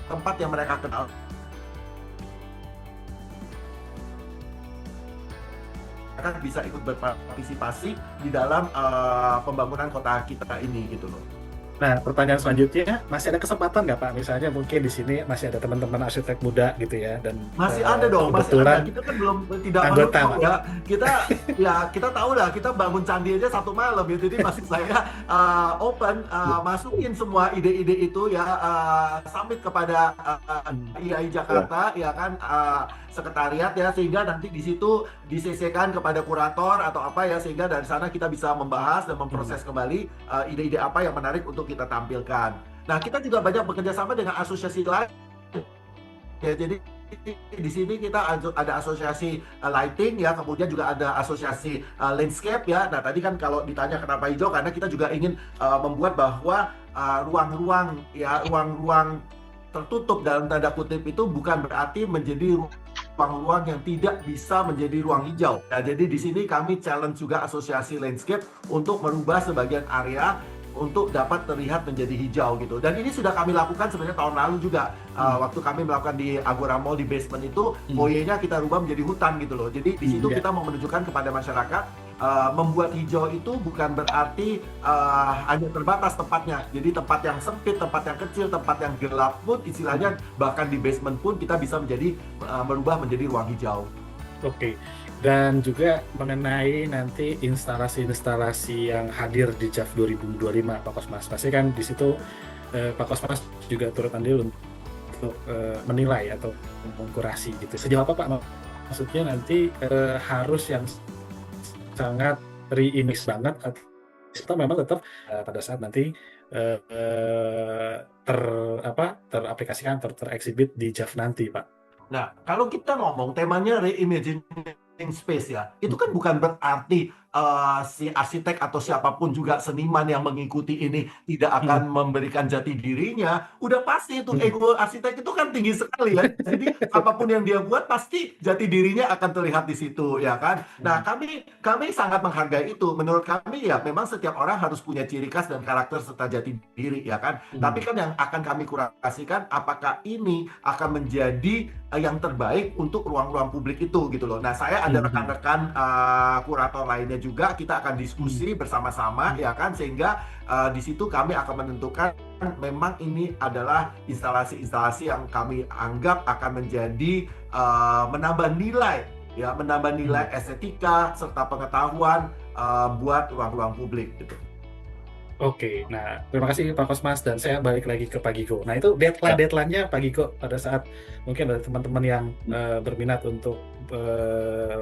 tempat yang mereka kenal. Akan bisa ikut berpartisipasi di dalam pembangunan kota kita ini gitu loh. Nah, pertanyaan selanjutnya, masih ada kesempatan nggak Pak? Misalnya mungkin di sini masih ada teman-teman arsitek muda gitu ya, dan masih ada dong, masih ada. Kita kan belum tidak anggota menutup ya. Kita tahu lah, kita bangun candi aja 1 malam ya. Jadi masih saya open, masukin semua ide-ide itu ya, submit kepada IAI Jakarta ya kan, sekretariat ya, sehingga nanti di situ di-CC-kan kepada kurator atau apa ya, sehingga dari sana kita bisa membahas dan memproses kembali ide-ide apa yang menarik untuk kita tampilkan. Nah, kita juga banyak bekerja sama dengan asosiasi lain. Ya, jadi di sini kita ada asosiasi lighting ya, kemudian juga ada asosiasi landscape ya. Nah, tadi kan kalau ditanya kenapa hijau, karena kita juga ingin membuat bahwa ruang-ruang tertutup dalam tanda kutip itu bukan berarti menjadi ruang-ruang yang tidak bisa menjadi ruang hijau. Nah, jadi di sini kami challenge juga asosiasi landscape untuk merubah sebagian area untuk dapat terlihat menjadi hijau gitu. Dan ini sudah kami lakukan sebenarnya tahun lalu juga, waktu kami melakukan di Agora Mall di basement itu, foyer-nya kita rubah menjadi hutan gitu loh. Jadi di situ kita mau menunjukkan kepada masyarakat, membuat hijau itu bukan berarti hanya terbatas tempatnya. Jadi tempat yang sempit, tempat yang kecil, tempat yang gelap pun istilahnya, bahkan di basement pun kita bisa merubah menjadi ruang hijau. Oke. Dan juga mengenai nanti instalasi-instalasi yang hadir di JAF 2025 Pak Kosmas. Pasti kan di situ Pak Kosmas juga turut andil untuk menilai atau mengkurasi gitu. Sejauh apa Pak maksudnya nanti harus yang sangat re-image banget atau memang tetap pada saat nanti teraplikasikan terexhibit di JAV nanti, Pak? Nah, kalau kita ngomong temanya reimagining space ya, itu kan bukan berarti si arsitek atau siapapun juga seniman yang mengikuti ini tidak akan memberikan jati dirinya. Udah pasti itu ego arsitek itu kan tinggi sekali ya. Jadi apapun yang dia buat pasti jati dirinya akan terlihat di situ ya kan. Nah, kami sangat menghargai itu. Menurut kami ya memang setiap orang harus punya ciri khas dan karakter serta jati diri ya kan. Tapi kan yang akan kami kurasikan apakah ini akan menjadi yang terbaik untuk ruang-ruang publik itu gitu loh. Nah, saya ada rekan-rekan kurator lainnya juga, kita akan diskusi bersama-sama ya kan, sehingga di situ kami akan menentukan memang ini adalah instalasi-instalasi yang kami anggap akan menjadi menambah nilai ya, menambah nilai estetika serta pengetahuan buat ruang-ruang publik gitu. Oke, nah terima kasih Pak Kosmas, dan saya balik lagi ke Pak Giko. Nah itu deadline-nya Pak Giko pada saat mungkin ada teman-teman yang berminat untuk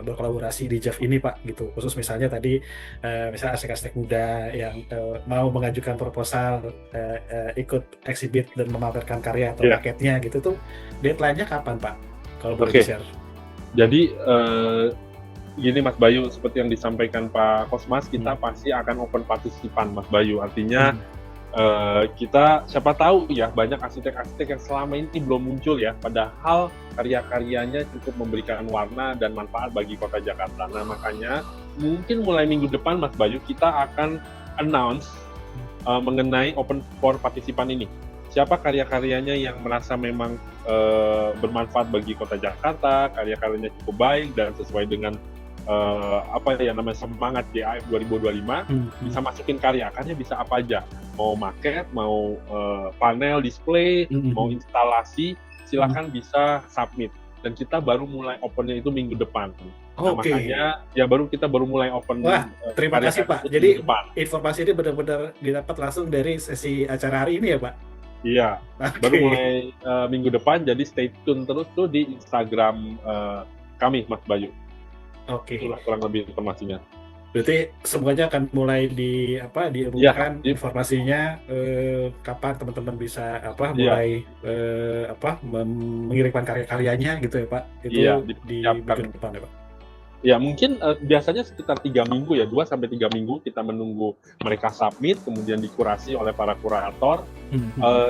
berkolaborasi di JAV ini Pak, gitu. Khusus misalnya tadi misalnya arsitek-arsitek muda yang mau mengajukan proposal ikut exhibit dan memamerkan karya atau paketnya gitu, tuh deadline-nya kapan Pak? Kalau boleh di-share. Jadi gini Mas Bayu, seperti yang disampaikan Pak Kosmas, kita pasti akan open partisipan Mas Bayu. Artinya kita siapa tahu ya banyak arsitek-arsitek yang selama ini belum muncul ya, padahal karya-karyanya cukup memberikan warna dan manfaat bagi kota Jakarta. Nah makanya mungkin mulai minggu depan Mas Bayu kita akan announce mengenai open for partisipan ini. Siapa karya-karyanya yang merasa memang bermanfaat bagi kota Jakarta, karya-karyanya cukup baik dan sesuai dengan semangat JAF 2025, bisa masukin karya-karya, bisa apa aja, mau maket, mau panel display, mau instalasi, silakan bisa submit, dan kita baru mulai opennya itu minggu depan. Nah, makanya ya kita baru mulai open. Wah, terima kasih Pak. Jadi informasi ini benar-benar didapat langsung dari sesi acara hari ini ya Pak? Iya, baru mulai minggu depan, jadi stay tune terus tuh di Instagram kami Mas Bayu. Itulah kurang lebih informasinya. Berarti semuanya akan mulai diumumkan informasinya kapan teman-teman bisa mulai mengirimkan karya-karyanya gitu ya Pak? Itu di minggu depan ya Pak? Ya mungkin biasanya sekitar 3 minggu ya, 2-3 minggu kita menunggu mereka submit, kemudian dikurasi oleh para kurator.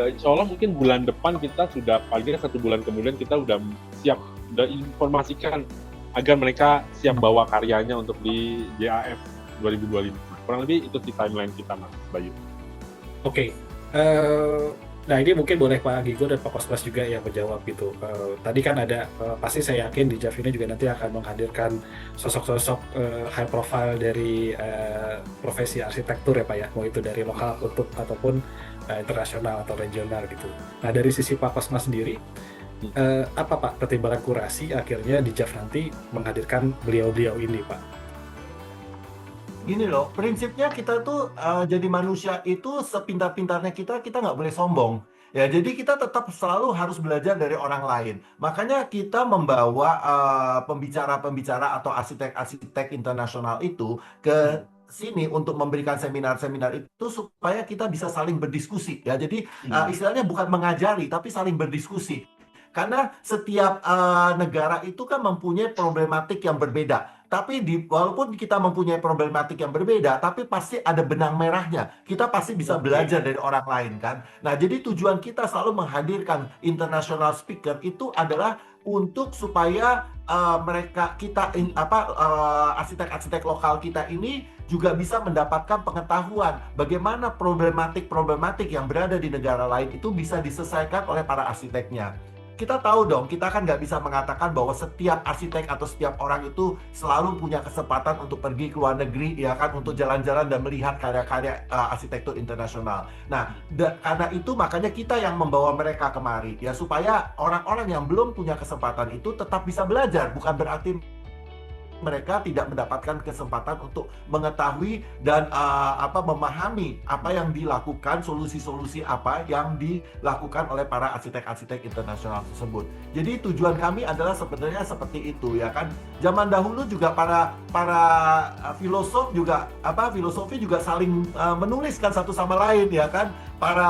Insya Allah mungkin bulan depan kita sudah, paling 1 bulan kemudian kita udah siap, udah informasikan agar mereka siap bawa karyanya untuk di JAF 2025. Kurang lebih itu sih timeline kita Mas Bayu. Nah ini mungkin boleh Pak Giko dan Pak Kosmas juga yang menjawab gitu. Tadi kan ada, pasti saya yakin di JAV ini juga nanti akan menghadirkan sosok-sosok high profile dari profesi arsitektur ya Pak ya, mau itu dari lokal ataupun internasional atau regional gitu. Nah dari sisi Pak Kosmas sendiri, apa Pak pertimbangan kurasi akhirnya di JAV nanti menghadirkan beliau-beliau ini Pak? Gini loh, prinsipnya kita tuh jadi manusia itu sepintar-pintarnya kita nggak boleh sombong. Ya, jadi kita tetap selalu harus belajar dari orang lain. Makanya kita membawa pembicara-pembicara atau arsitek-arsitek internasional itu ke sini untuk memberikan seminar-seminar itu supaya kita bisa saling berdiskusi. Ya, jadi istilahnya bukan mengajari, tapi saling berdiskusi. Karena setiap negara itu kan mempunyai problematik yang berbeda. Tapi walaupun kita mempunyai problematik yang berbeda, tapi pasti ada benang merahnya. Kita pasti bisa belajar dari orang lain kan. Nah, jadi tujuan kita selalu menghadirkan international speaker itu adalah untuk supaya arsitek-arsitek lokal kita ini juga bisa mendapatkan pengetahuan bagaimana problematik-problematik yang berada di negara lain itu bisa diselesaikan oleh para arsiteknya. Kita tahu dong, kita kan nggak bisa mengatakan bahwa setiap arsitek atau setiap orang itu selalu punya kesempatan untuk pergi ke luar negeri, ya kan, untuk jalan-jalan dan melihat karya-karya arsitektur internasional. Nah, karena itu makanya kita yang membawa mereka kemari, ya, supaya orang-orang yang belum punya kesempatan itu tetap bisa belajar. Bukan berarti mereka tidak mendapatkan kesempatan untuk mengetahui dan memahami apa yang dilakukan, solusi-solusi apa yang dilakukan oleh para arsitek-arsitek internasional tersebut. Jadi tujuan kami adalah sebenarnya seperti itu ya kan. Zaman dahulu juga para filosofi juga saling menuliskan satu sama lain ya kan. Para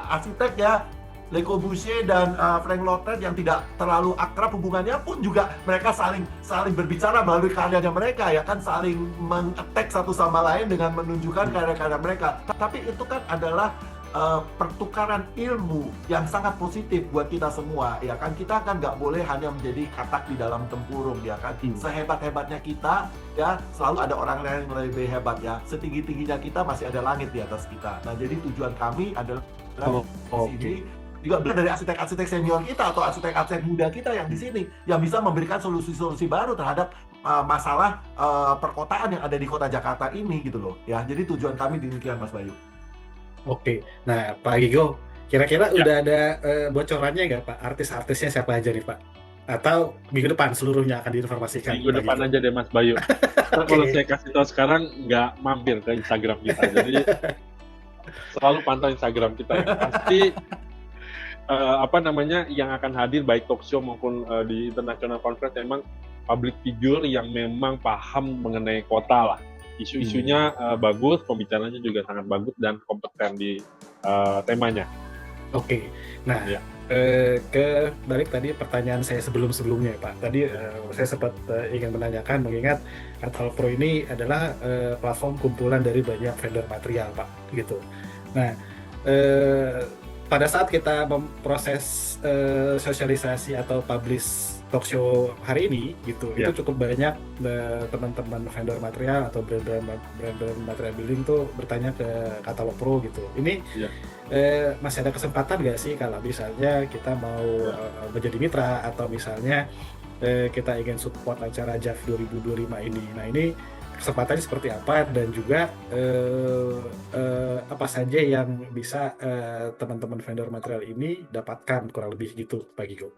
arsitek ya, Le Corbusier dan Frank Lloyd yang tidak terlalu akrab hubungannya pun juga mereka saling berbicara melalui karyanya mereka ya kan, saling meng-attack satu sama lain dengan menunjukkan karya-karya mereka. Tapi itu kan adalah pertukaran ilmu yang sangat positif buat kita semua ya kan. Kita kan nggak boleh hanya menjadi katak di dalam tempurung ya kan. Sehebat-hebatnya kita ya, selalu ada orang lain yang lebih hebat ya. Setinggi-tingginya kita masih ada langit di atas kita. Nah jadi tujuan kami adalah sini juga belajar dari arsitek-arsitek senior kita atau arsitek-arsitek muda kita yang di sini yang bisa memberikan solusi-solusi baru terhadap masalah perkotaan yang ada di kota Jakarta ini gitu loh ya. Jadi tujuan kami demikian Mas Bayu. Oke, nah Pak Gigo, kira-kira udah ada bocorannya nggak Pak? Artis-artisnya siapa aja nih Pak? Atau minggu depan seluruhnya akan diinformasikan? Minggu depan aja deh Mas Bayu. Kalau saya kasih tahu sekarang nggak mampir ke Instagram kita, jadi selalu pantau Instagram kita ya. Pasti yang akan hadir baik talk show maupun di international conference memang public figure yang memang paham mengenai kota lah. Isu-isunya bagus, pembicaranya juga sangat bagus dan kompeten di temanya. Oke, nah Ya. ke balik tadi pertanyaan saya sebelumnya Pak. Tadi saya sempat ingin menanyakan, mengingat Katalog Pro ini adalah platform kumpulan dari banyak vendor material Pak, gitu. Nah, pada saat kita memproses sosialisasi atau publish talk show hari ini gitu, Ya. itu cukup banyak teman-teman vendor material atau brand material building tuh bertanya ke Katalog Pro gitu. Ini Ya. masih ada kesempatan nggak sih kalau misalnya kita mau menjadi mitra atau misalnya kita ingin support acara JAF 2025 ini. Nah ini kesempatannya seperti apa dan juga apa saja yang bisa teman-teman vendor material ini dapatkan kurang lebih gitu Pak Gigo.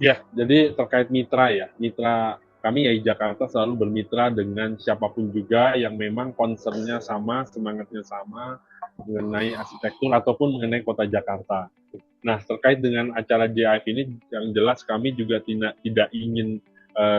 Ya, jadi terkait mitra ya, mitra kami YAI Jakarta selalu bermitra dengan siapapun juga yang memang concern-nya sama, semangatnya sama mengenai arsitektur ataupun mengenai kota Jakarta. Nah, terkait dengan acara JIF ini, yang jelas kami juga tidak ingin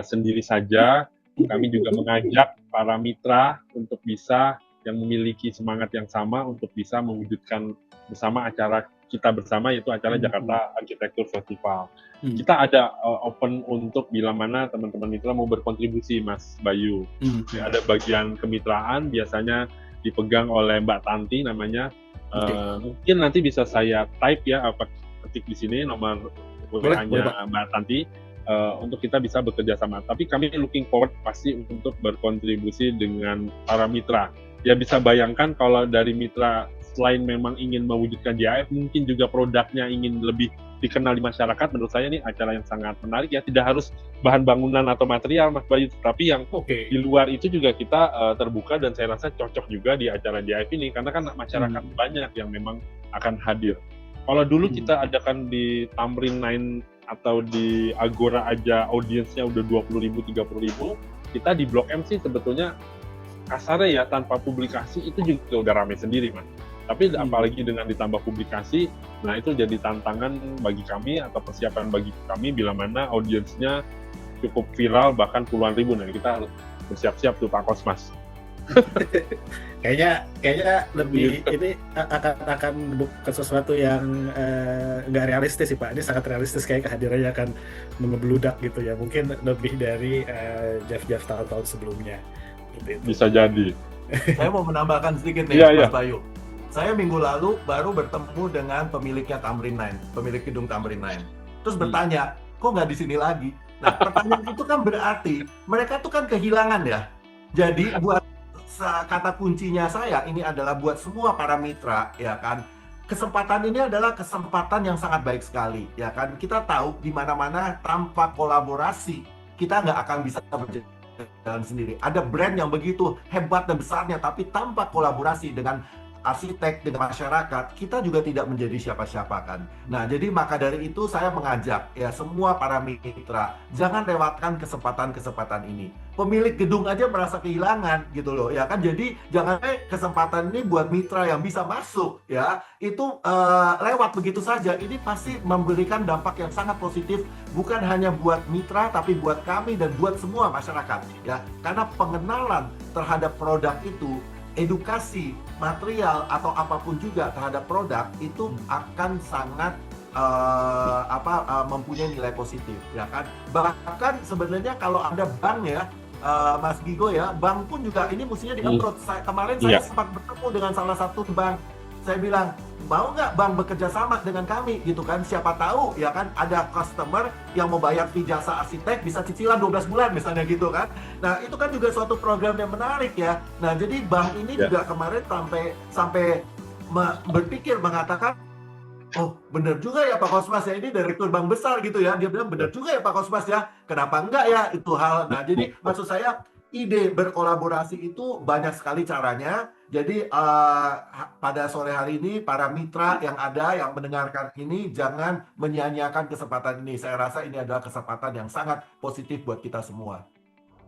sendiri saja. Kami juga mengajak para mitra untuk bisa yang memiliki semangat yang sama untuk bisa mewujudkan bersama acara kita bersama, yaitu acara Jakarta Architecture Festival. Kita ada open untuk bila mana teman-teman mitra mau berkontribusi, Mas Bayu. Ada bagian kemitraan, biasanya dipegang oleh Mbak Tanti namanya. Mungkin nanti bisa saya type ya, ketik di sini nomor WA-nya Mbak Tanti, untuk kita bisa bekerja sama. Tapi kami looking forward pasti untuk berkontribusi dengan para mitra. Ya bisa bayangkan kalau dari mitra selain memang ingin mewujudkan JIF, mungkin juga produknya ingin lebih dikenal di masyarakat. Menurut saya ini acara yang sangat menarik ya. Tidak harus bahan bangunan atau material Mas Bayu, tapi yang di luar itu juga kita terbuka dan saya rasa cocok juga di acara JIF ini karena kan masyarakat banyak yang memang akan hadir. Kalau dulu kita adakan di Tamrin 9 atau di Agora aja audiensnya udah 20.000, 30.000, kita di Blok M sih sebetulnya kasarnya ya tanpa publikasi itu juga udah ramai sendiri Mas. Tapi apalagi dengan ditambah publikasi, nah itu jadi tantangan bagi kami atau persiapan bagi kami bila mana audiensnya cukup viral bahkan puluhan ribu. Nah kita harus bersiap-siap tuh Pak Kosmas. Kayaknya lebih ini akan bukan sesuatu yang nggak realistis sih Pak. Ini sangat realistis, kayak kehadirannya akan mengebludak gitu ya. Mungkin lebih dari JAF tahun-tahun sebelumnya. Bisa jadi. Saya mau menambahkan sedikit nih Mas Bayu. Saya minggu lalu baru bertemu dengan pemiliknya Tamrin 9, pemilik gedung Tamrin 9. Terus bertanya, kok nggak di sini lagi? Nah, pertanyaan itu kan berarti mereka tuh kan kehilangan ya. Jadi buat kata kuncinya saya ini adalah buat semua para mitra ya kan. Kesempatan ini adalah kesempatan yang sangat baik sekali ya kan. Kita tahu di mana-mana tanpa kolaborasi kita nggak akan bisa berjalan sendiri. Ada brand yang begitu hebat dan besarnya tapi tanpa kolaborasi dengan arsitek, dengan masyarakat, kita juga tidak menjadi siapa-siapa kan. Nah, jadi maka dari itu saya mengajak ya semua para mitra, jangan lewatkan kesempatan-kesempatan ini. pemilik gedung aja merasa kehilangan gitu loh ya kan. Jadi jangan sampai kesempatan ini buat mitra yang bisa masuk ya itu lewat begitu saja. Ini pasti memberikan dampak yang sangat positif bukan hanya buat mitra tapi buat kami dan buat semua masyarakat ya. Karena pengenalan terhadap produk itu, edukasi material atau apapun juga terhadap produk itu akan sangat mempunyai nilai positif ya kan. Bahkan sebenarnya kalau ada bank ya Mas Gigo ya, bank pun juga ini mestinya di-approach. Kemarin saya sempat bertemu dengan salah satu bank. Saya bilang, mau nggak bank bekerja sama dengan kami gitu kan? Siapa tahu ya kan ada customer yang mau bayar fee jasa arsitek bisa cicilan 12 bulan misalnya gitu kan. Nah, itu kan juga suatu program yang menarik ya. Nah, jadi bank ini juga kemarin sampai berpikir mengatakan, oh benar juga ya Pak Kosmas ya, ini direktur bank besar gitu ya. Dia bilang benar juga ya Pak Kosmas ya, kenapa enggak ya itu hal. Nah jadi maksud saya ide berkolaborasi itu banyak sekali caranya. Jadi pada sore hari ini para mitra yang ada yang mendengarkan ini jangan menyia-nyiakan kesempatan ini. Saya rasa ini adalah kesempatan yang sangat positif buat kita semua.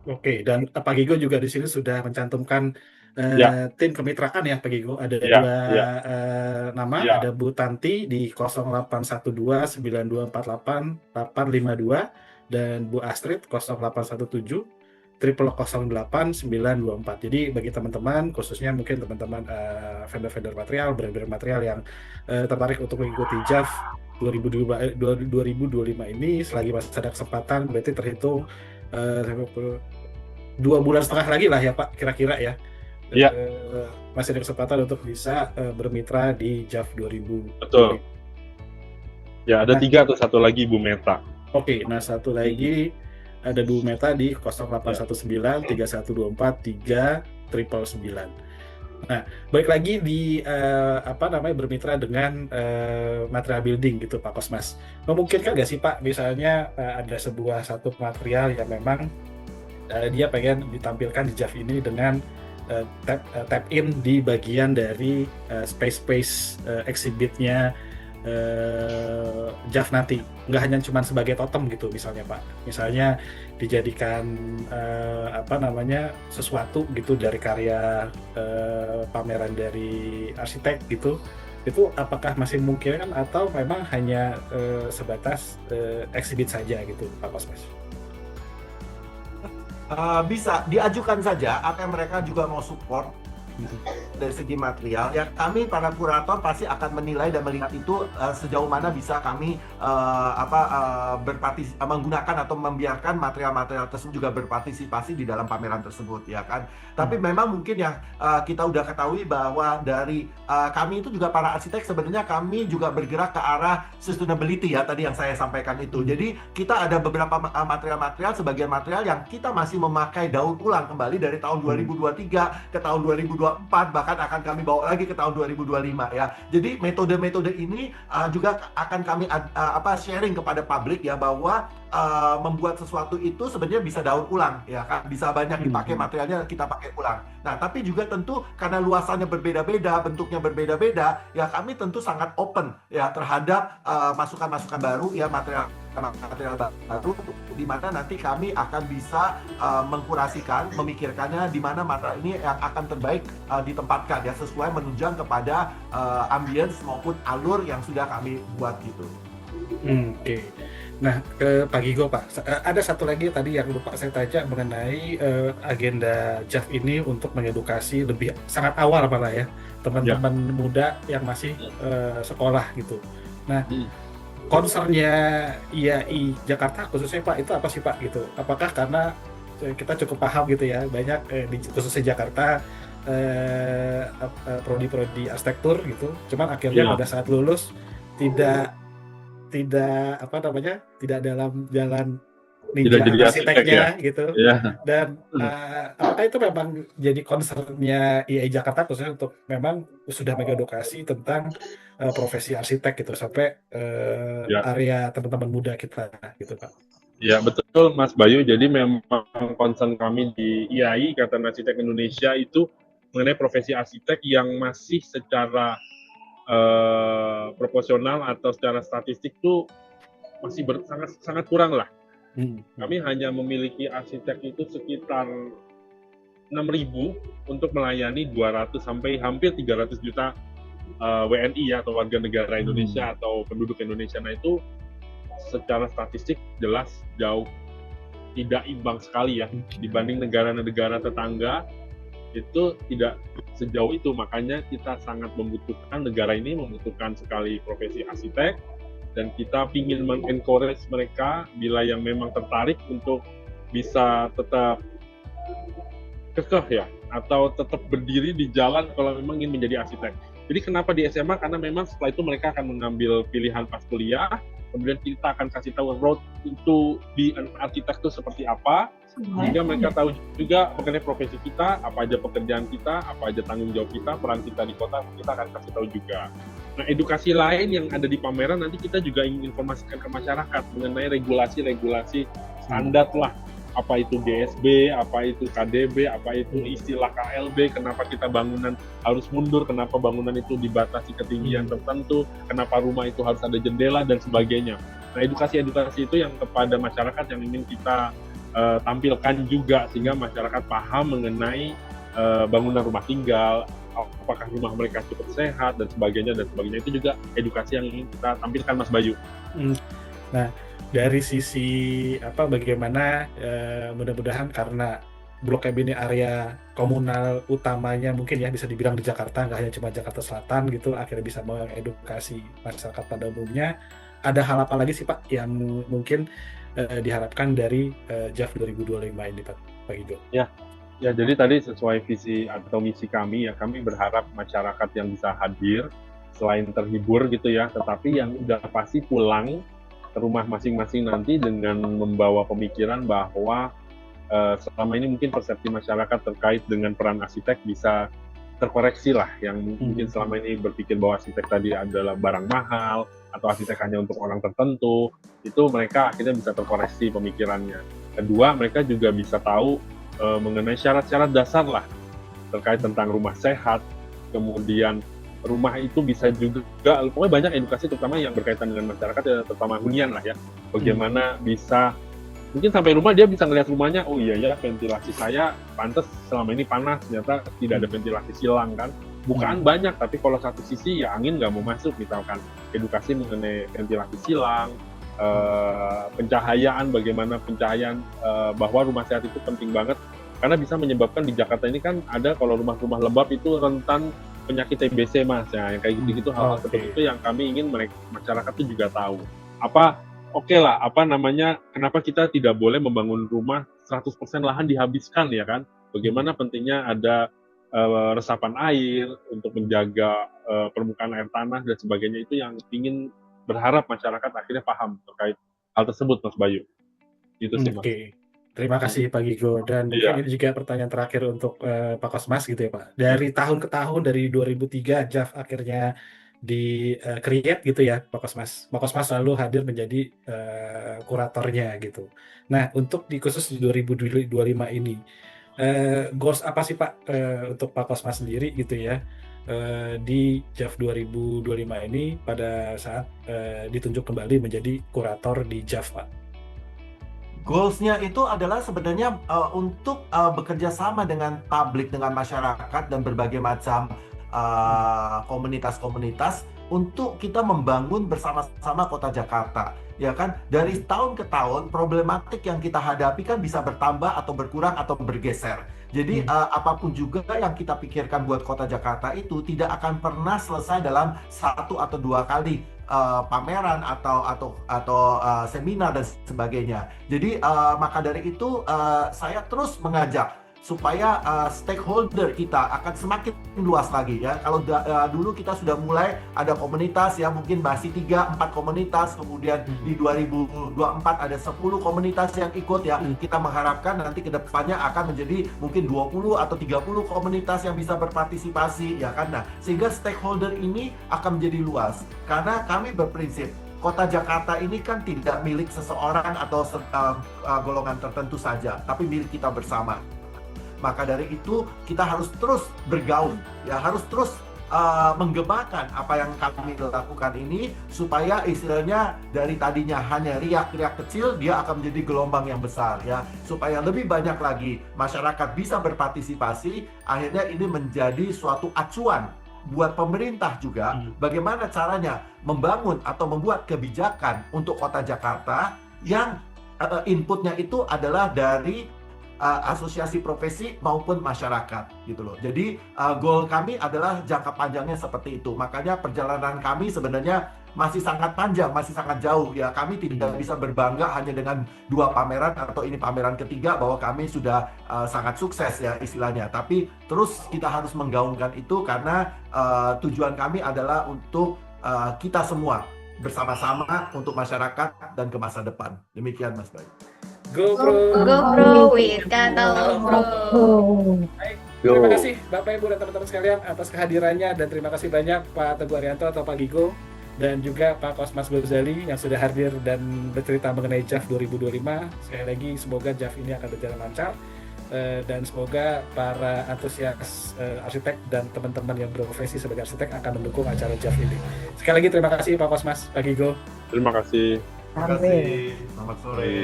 Oke, dan Pak Gigo juga di sini sudah mencantumkan tim kemitraan ya Pak Gigo. Ada dua nama, ada Bu Tanti di 0812 9248 852 dan Bu Astrid 0817 008 924. Jadi bagi teman-teman, khususnya mungkin teman-teman vendor-vendor material, brand-brand material yang tertarik untuk mengikuti JAF 2025 ini, selagi masih ada kesempatan, berarti terhitung 2,5 bulan lagi lah ya Pak, kira-kira ya. Masih ada kesempatan untuk bisa bermitra di JAF 2000. Betul. Ya, ada 3 atau satu lagi Bu Meta. Oke, nah satu lagi ada Bu Meta di 0819 3124 3999. Nah, balik lagi di bermitra dengan material building gitu Pak Kosmas. Memungkinkan nggak sih Pak, misalnya ada satu material yang memang dia pengen ditampilkan di JAF ini dengan tap in di bagian dari space exhibitnya JAF nanti, nggak hanya cuma sebagai totem gitu misalnya Pak, misalnya dijadikan sesuatu gitu dari karya pameran dari arsitek gitu, itu apakah masih mungkin kan atau memang hanya sebatas exhibit saja gitu Pak Kosmas? Bisa diajukan saja apa yang mereka juga mau support dari segi material ya. Kami para kurator pasti akan menilai dan melihat itu sejauh mana bisa kami menggunakan atau membiarkan material-material tersebut juga berpartisipasi di dalam pameran tersebut ya kan. Tapi memang mungkin yang kita udah ketahui bahwa dari kami itu juga para arsitek sebenarnya kami juga bergerak ke arah sustainability ya, tadi yang saya sampaikan itu. Jadi kita ada beberapa material-material, sebagian material yang kita masih memakai daur ulang kembali dari tahun 2023 ke tahun 2024, bahkan akan kami bawa lagi ke tahun 2025 ya. Jadi metode-metode ini juga akan kami sharing kepada publik ya, bahwa membuat sesuatu itu sebenarnya bisa daur ulang ya kan, bisa banyak dipakai materialnya, kita pakai ulang. Nah, tapi juga tentu karena luasannya berbeda-beda, bentuknya berbeda-beda ya, kami tentu sangat open ya terhadap masukan-masukan baru ya, material baru, di mana nanti kami akan bisa mengkurasikan, memikirkannya di mana material ini yang akan terbaik ditempatkan ya, sesuai menunjang kepada ambience maupun alur yang sudah kami buat gitu. Oke. Nah, ke Pak Gigo Pak, ada satu lagi tadi yang lupa saya tanya mengenai agenda JAF ini untuk mengedukasi lebih sangat awal malah ya, teman-teman muda yang masih sekolah gitu. Nah, concernnya IAI Jakarta khususnya Pak, itu apa sih Pak gitu? Apakah karena kita cukup paham gitu ya, banyak di khususnya Jakarta prodi-prodi arsitektur gitu, cuman akhirnya pada saat lulus tidak dalam jalan ninja arsiteknya gitu. Dan apakah itu memang jadi concernnya IAI Jakarta khususnya untuk memang sudah mengedukasi tentang profesi arsitek gitu sampai area teman-teman muda kita gitu Pak? Ya betul Mas Bayu, jadi memang concern kami di IAI Ikatan Arsitek Indonesia itu mengenai profesi arsitek yang masih secara proporsional atau secara statistik tuh masih sangat kurang lah Kami hanya memiliki arsitek itu sekitar 6.000 untuk melayani 200 sampai hampir 300 juta WNI ya, atau warga negara Indonesia atau penduduk Indonesia. Nah itu secara statistik jelas jauh tidak imbang sekali ya dibanding negara-negara tetangga, itu tidak sejauh itu. Makanya kita sangat membutuhkan, negara ini membutuhkan sekali profesi arsitek, dan kita ingin mengencourage mereka bila yang memang tertarik untuk bisa tetap kekeh ya, atau tetap berdiri di jalan kalau memang ingin menjadi arsitek. Jadi kenapa di SMA? Karena memang setelah itu mereka akan mengambil pilihan pas kuliah, kemudian kita akan kasih tahu road itu di arsitek itu seperti apa, sehingga mereka tahu juga mengenai profesi kita, apa aja pekerjaan kita, apa aja tanggung jawab kita, peran kita di kota, kita akan kasih tahu juga. Nah, edukasi lain yang ada di pameran nanti kita juga ingin informasikan ke masyarakat mengenai regulasi-regulasi standar lah, apa itu GSB, apa itu KDB, apa itu istilah KLB, kenapa kita bangunan harus mundur, kenapa bangunan itu dibatasi ketinggian tertentu, kenapa rumah itu harus ada jendela, dan sebagainya. Nah, edukasi-edukasi itu yang kepada masyarakat yang ingin kita tampilkan juga, sehingga masyarakat paham mengenai bangunan rumah tinggal, apakah rumah mereka cukup sehat, dan sebagainya, dan sebagainya. Itu juga edukasi yang ingin kita tampilkan, Mas Bayu. Nah, dari sisi bagaimana mudah-mudahan karena Blok M ini area komunal utamanya mungkin ya bisa dibilang di Jakarta, nggak hanya cuma Jakarta Selatan gitu, akhirnya bisa mengedukasi masyarakat pada umumnya. Ada hal apa lagi sih Pak yang mungkin diharapkan dari JAF 2025 ini Pak Igo? Ya, jadi tadi sesuai visi atau misi kami ya, kami berharap masyarakat yang bisa hadir selain terhibur gitu ya, tetapi yang udah pasti pulang ke rumah masing-masing nanti dengan membawa pemikiran bahwa selama ini mungkin persepsi masyarakat terkait dengan peran arsitek bisa terkoreksi lah, yang mungkin selama ini berpikir bahwa arsitek tadi adalah barang mahal atau arsitek hanya untuk orang tertentu, itu mereka akhirnya bisa terkoreksi pemikirannya. Kedua, mereka juga bisa tahu mengenai syarat-syarat dasar lah terkait tentang rumah sehat, kemudian rumah itu bisa juga, pokoknya banyak edukasi terutama yang berkaitan dengan masyarakat ya, terutama hunian lah ya, bagaimana bisa, mungkin sampai rumah dia bisa ngelihat rumahnya, oh iya ya ventilasi saya pantas selama ini panas, ternyata tidak ada ventilasi silang kan, bukaan banyak, tapi kalau satu sisi ya angin nggak mau masuk misalkan, edukasi mengenai ventilasi silang, pencahayaan, bagaimana pencahayaan, bahwa rumah sehat itu penting banget, karena bisa menyebabkan di Jakarta ini kan ada kalau rumah-rumah lembab itu rentan penyakit TBC Mas, ya, yang kayak gitu-gitu, hal-hal seperti itu yang kami ingin masyarakat itu juga tahu. Kenapa kita tidak boleh membangun rumah 100% lahan dihabiskan ya kan? Bagaimana pentingnya ada resapan air untuk menjaga permukaan air tanah dan sebagainya, itu yang ingin berharap masyarakat akhirnya paham terkait hal tersebut Mas Bayu. Itu sih Mas. Terima kasih Pak Gigo, dan mungkin ini juga pertanyaan terakhir untuk Pak Kosmas gitu ya Pak. Dari tahun ke tahun, dari 2003 JAF akhirnya di-create gitu ya Pak Kosmas. Pak Kosmas selalu hadir menjadi kuratornya gitu. Nah, untuk khusus di 2025 ini, goals apa sih Pak untuk Pak Kosmas sendiri gitu ya, di JAF 2025 ini pada saat ditunjuk kembali menjadi kurator di JAF Pak? Goals-nya itu adalah sebenarnya untuk bekerja sama dengan publik, dengan masyarakat dan berbagai macam komunitas-komunitas untuk kita membangun bersama-sama kota Jakarta. Ya kan, dari tahun ke tahun problematik yang kita hadapi kan bisa bertambah atau berkurang atau bergeser. Jadi apapun juga yang kita pikirkan buat kota Jakarta itu tidak akan pernah selesai dalam 1 atau 2 kali pameran atau seminar dan sebagainya. Jadi maka dari itu saya terus mengajak supaya stakeholder kita akan semakin luas lagi ya. Kalau dulu kita sudah mulai ada komunitas ya, mungkin masih 3-4 komunitas, kemudian di 2024 ada 10 komunitas yang ikut ya. Kita mengharapkan nanti ke depannya akan menjadi mungkin 20 atau 30 komunitas yang bisa berpartisipasi ya kan. Nah, sehingga stakeholder ini akan menjadi luas, karena kami berprinsip kota Jakarta ini kan tidak milik seseorang atau golongan tertentu saja, tapi milik kita bersama. Maka dari itu kita harus terus bergaul, ya, harus terus menggemakan apa yang kami lakukan ini supaya istilahnya dari tadinya hanya riak-riak kecil dia akan menjadi gelombang yang besar ya, supaya lebih banyak lagi masyarakat bisa berpartisipasi. Akhirnya ini menjadi suatu acuan buat pemerintah juga bagaimana caranya membangun atau membuat kebijakan untuk Kota Jakarta yang inputnya itu adalah dari asosiasi profesi maupun masyarakat gitu loh. Jadi goal kami adalah jangka panjangnya seperti itu. Makanya perjalanan kami sebenarnya masih sangat panjang, masih sangat jauh ya. Kami tidak bisa berbangga hanya dengan 2 pameran atau ini pameran ketiga bahwa kami sudah sangat sukses ya istilahnya. Tapi terus kita harus menggaungkan itu karena tujuan kami adalah untuk kita semua bersama-sama untuk masyarakat dan ke masa depan. Demikian Mas Bayu. GoPro with Catalog Pro. Baik, terima kasih Bapak Ibu dan teman-teman sekalian atas kehadirannya, dan terima kasih banyak Pak Teguh Arianto atau Pak Gigo dan juga Pak Kosmas Gozali yang sudah hadir dan bercerita mengenai JAF 2025. Sekali lagi semoga JAF ini akan berjalan lancar dan semoga para antusias arsitek dan teman-teman yang berprofesi sebagai arsitek akan mendukung acara JAF ini. Sekali lagi terima kasih Pak Kosmas, Pak Gigo. Terima kasih. Terima kasih. Selamat sore.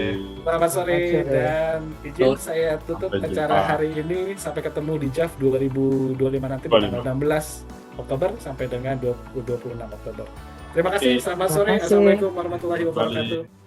Selamat sore, dan izin saya tutup Sampai acara jumpa. hari ini. Sampai ketemu di JAF 2025 nanti tanggal 16 Oktober sampai dengan 26 Oktober. Terima kasih, selamat sore. Terima kasih. Assalamualaikum warahmatullahi wabarakatuh.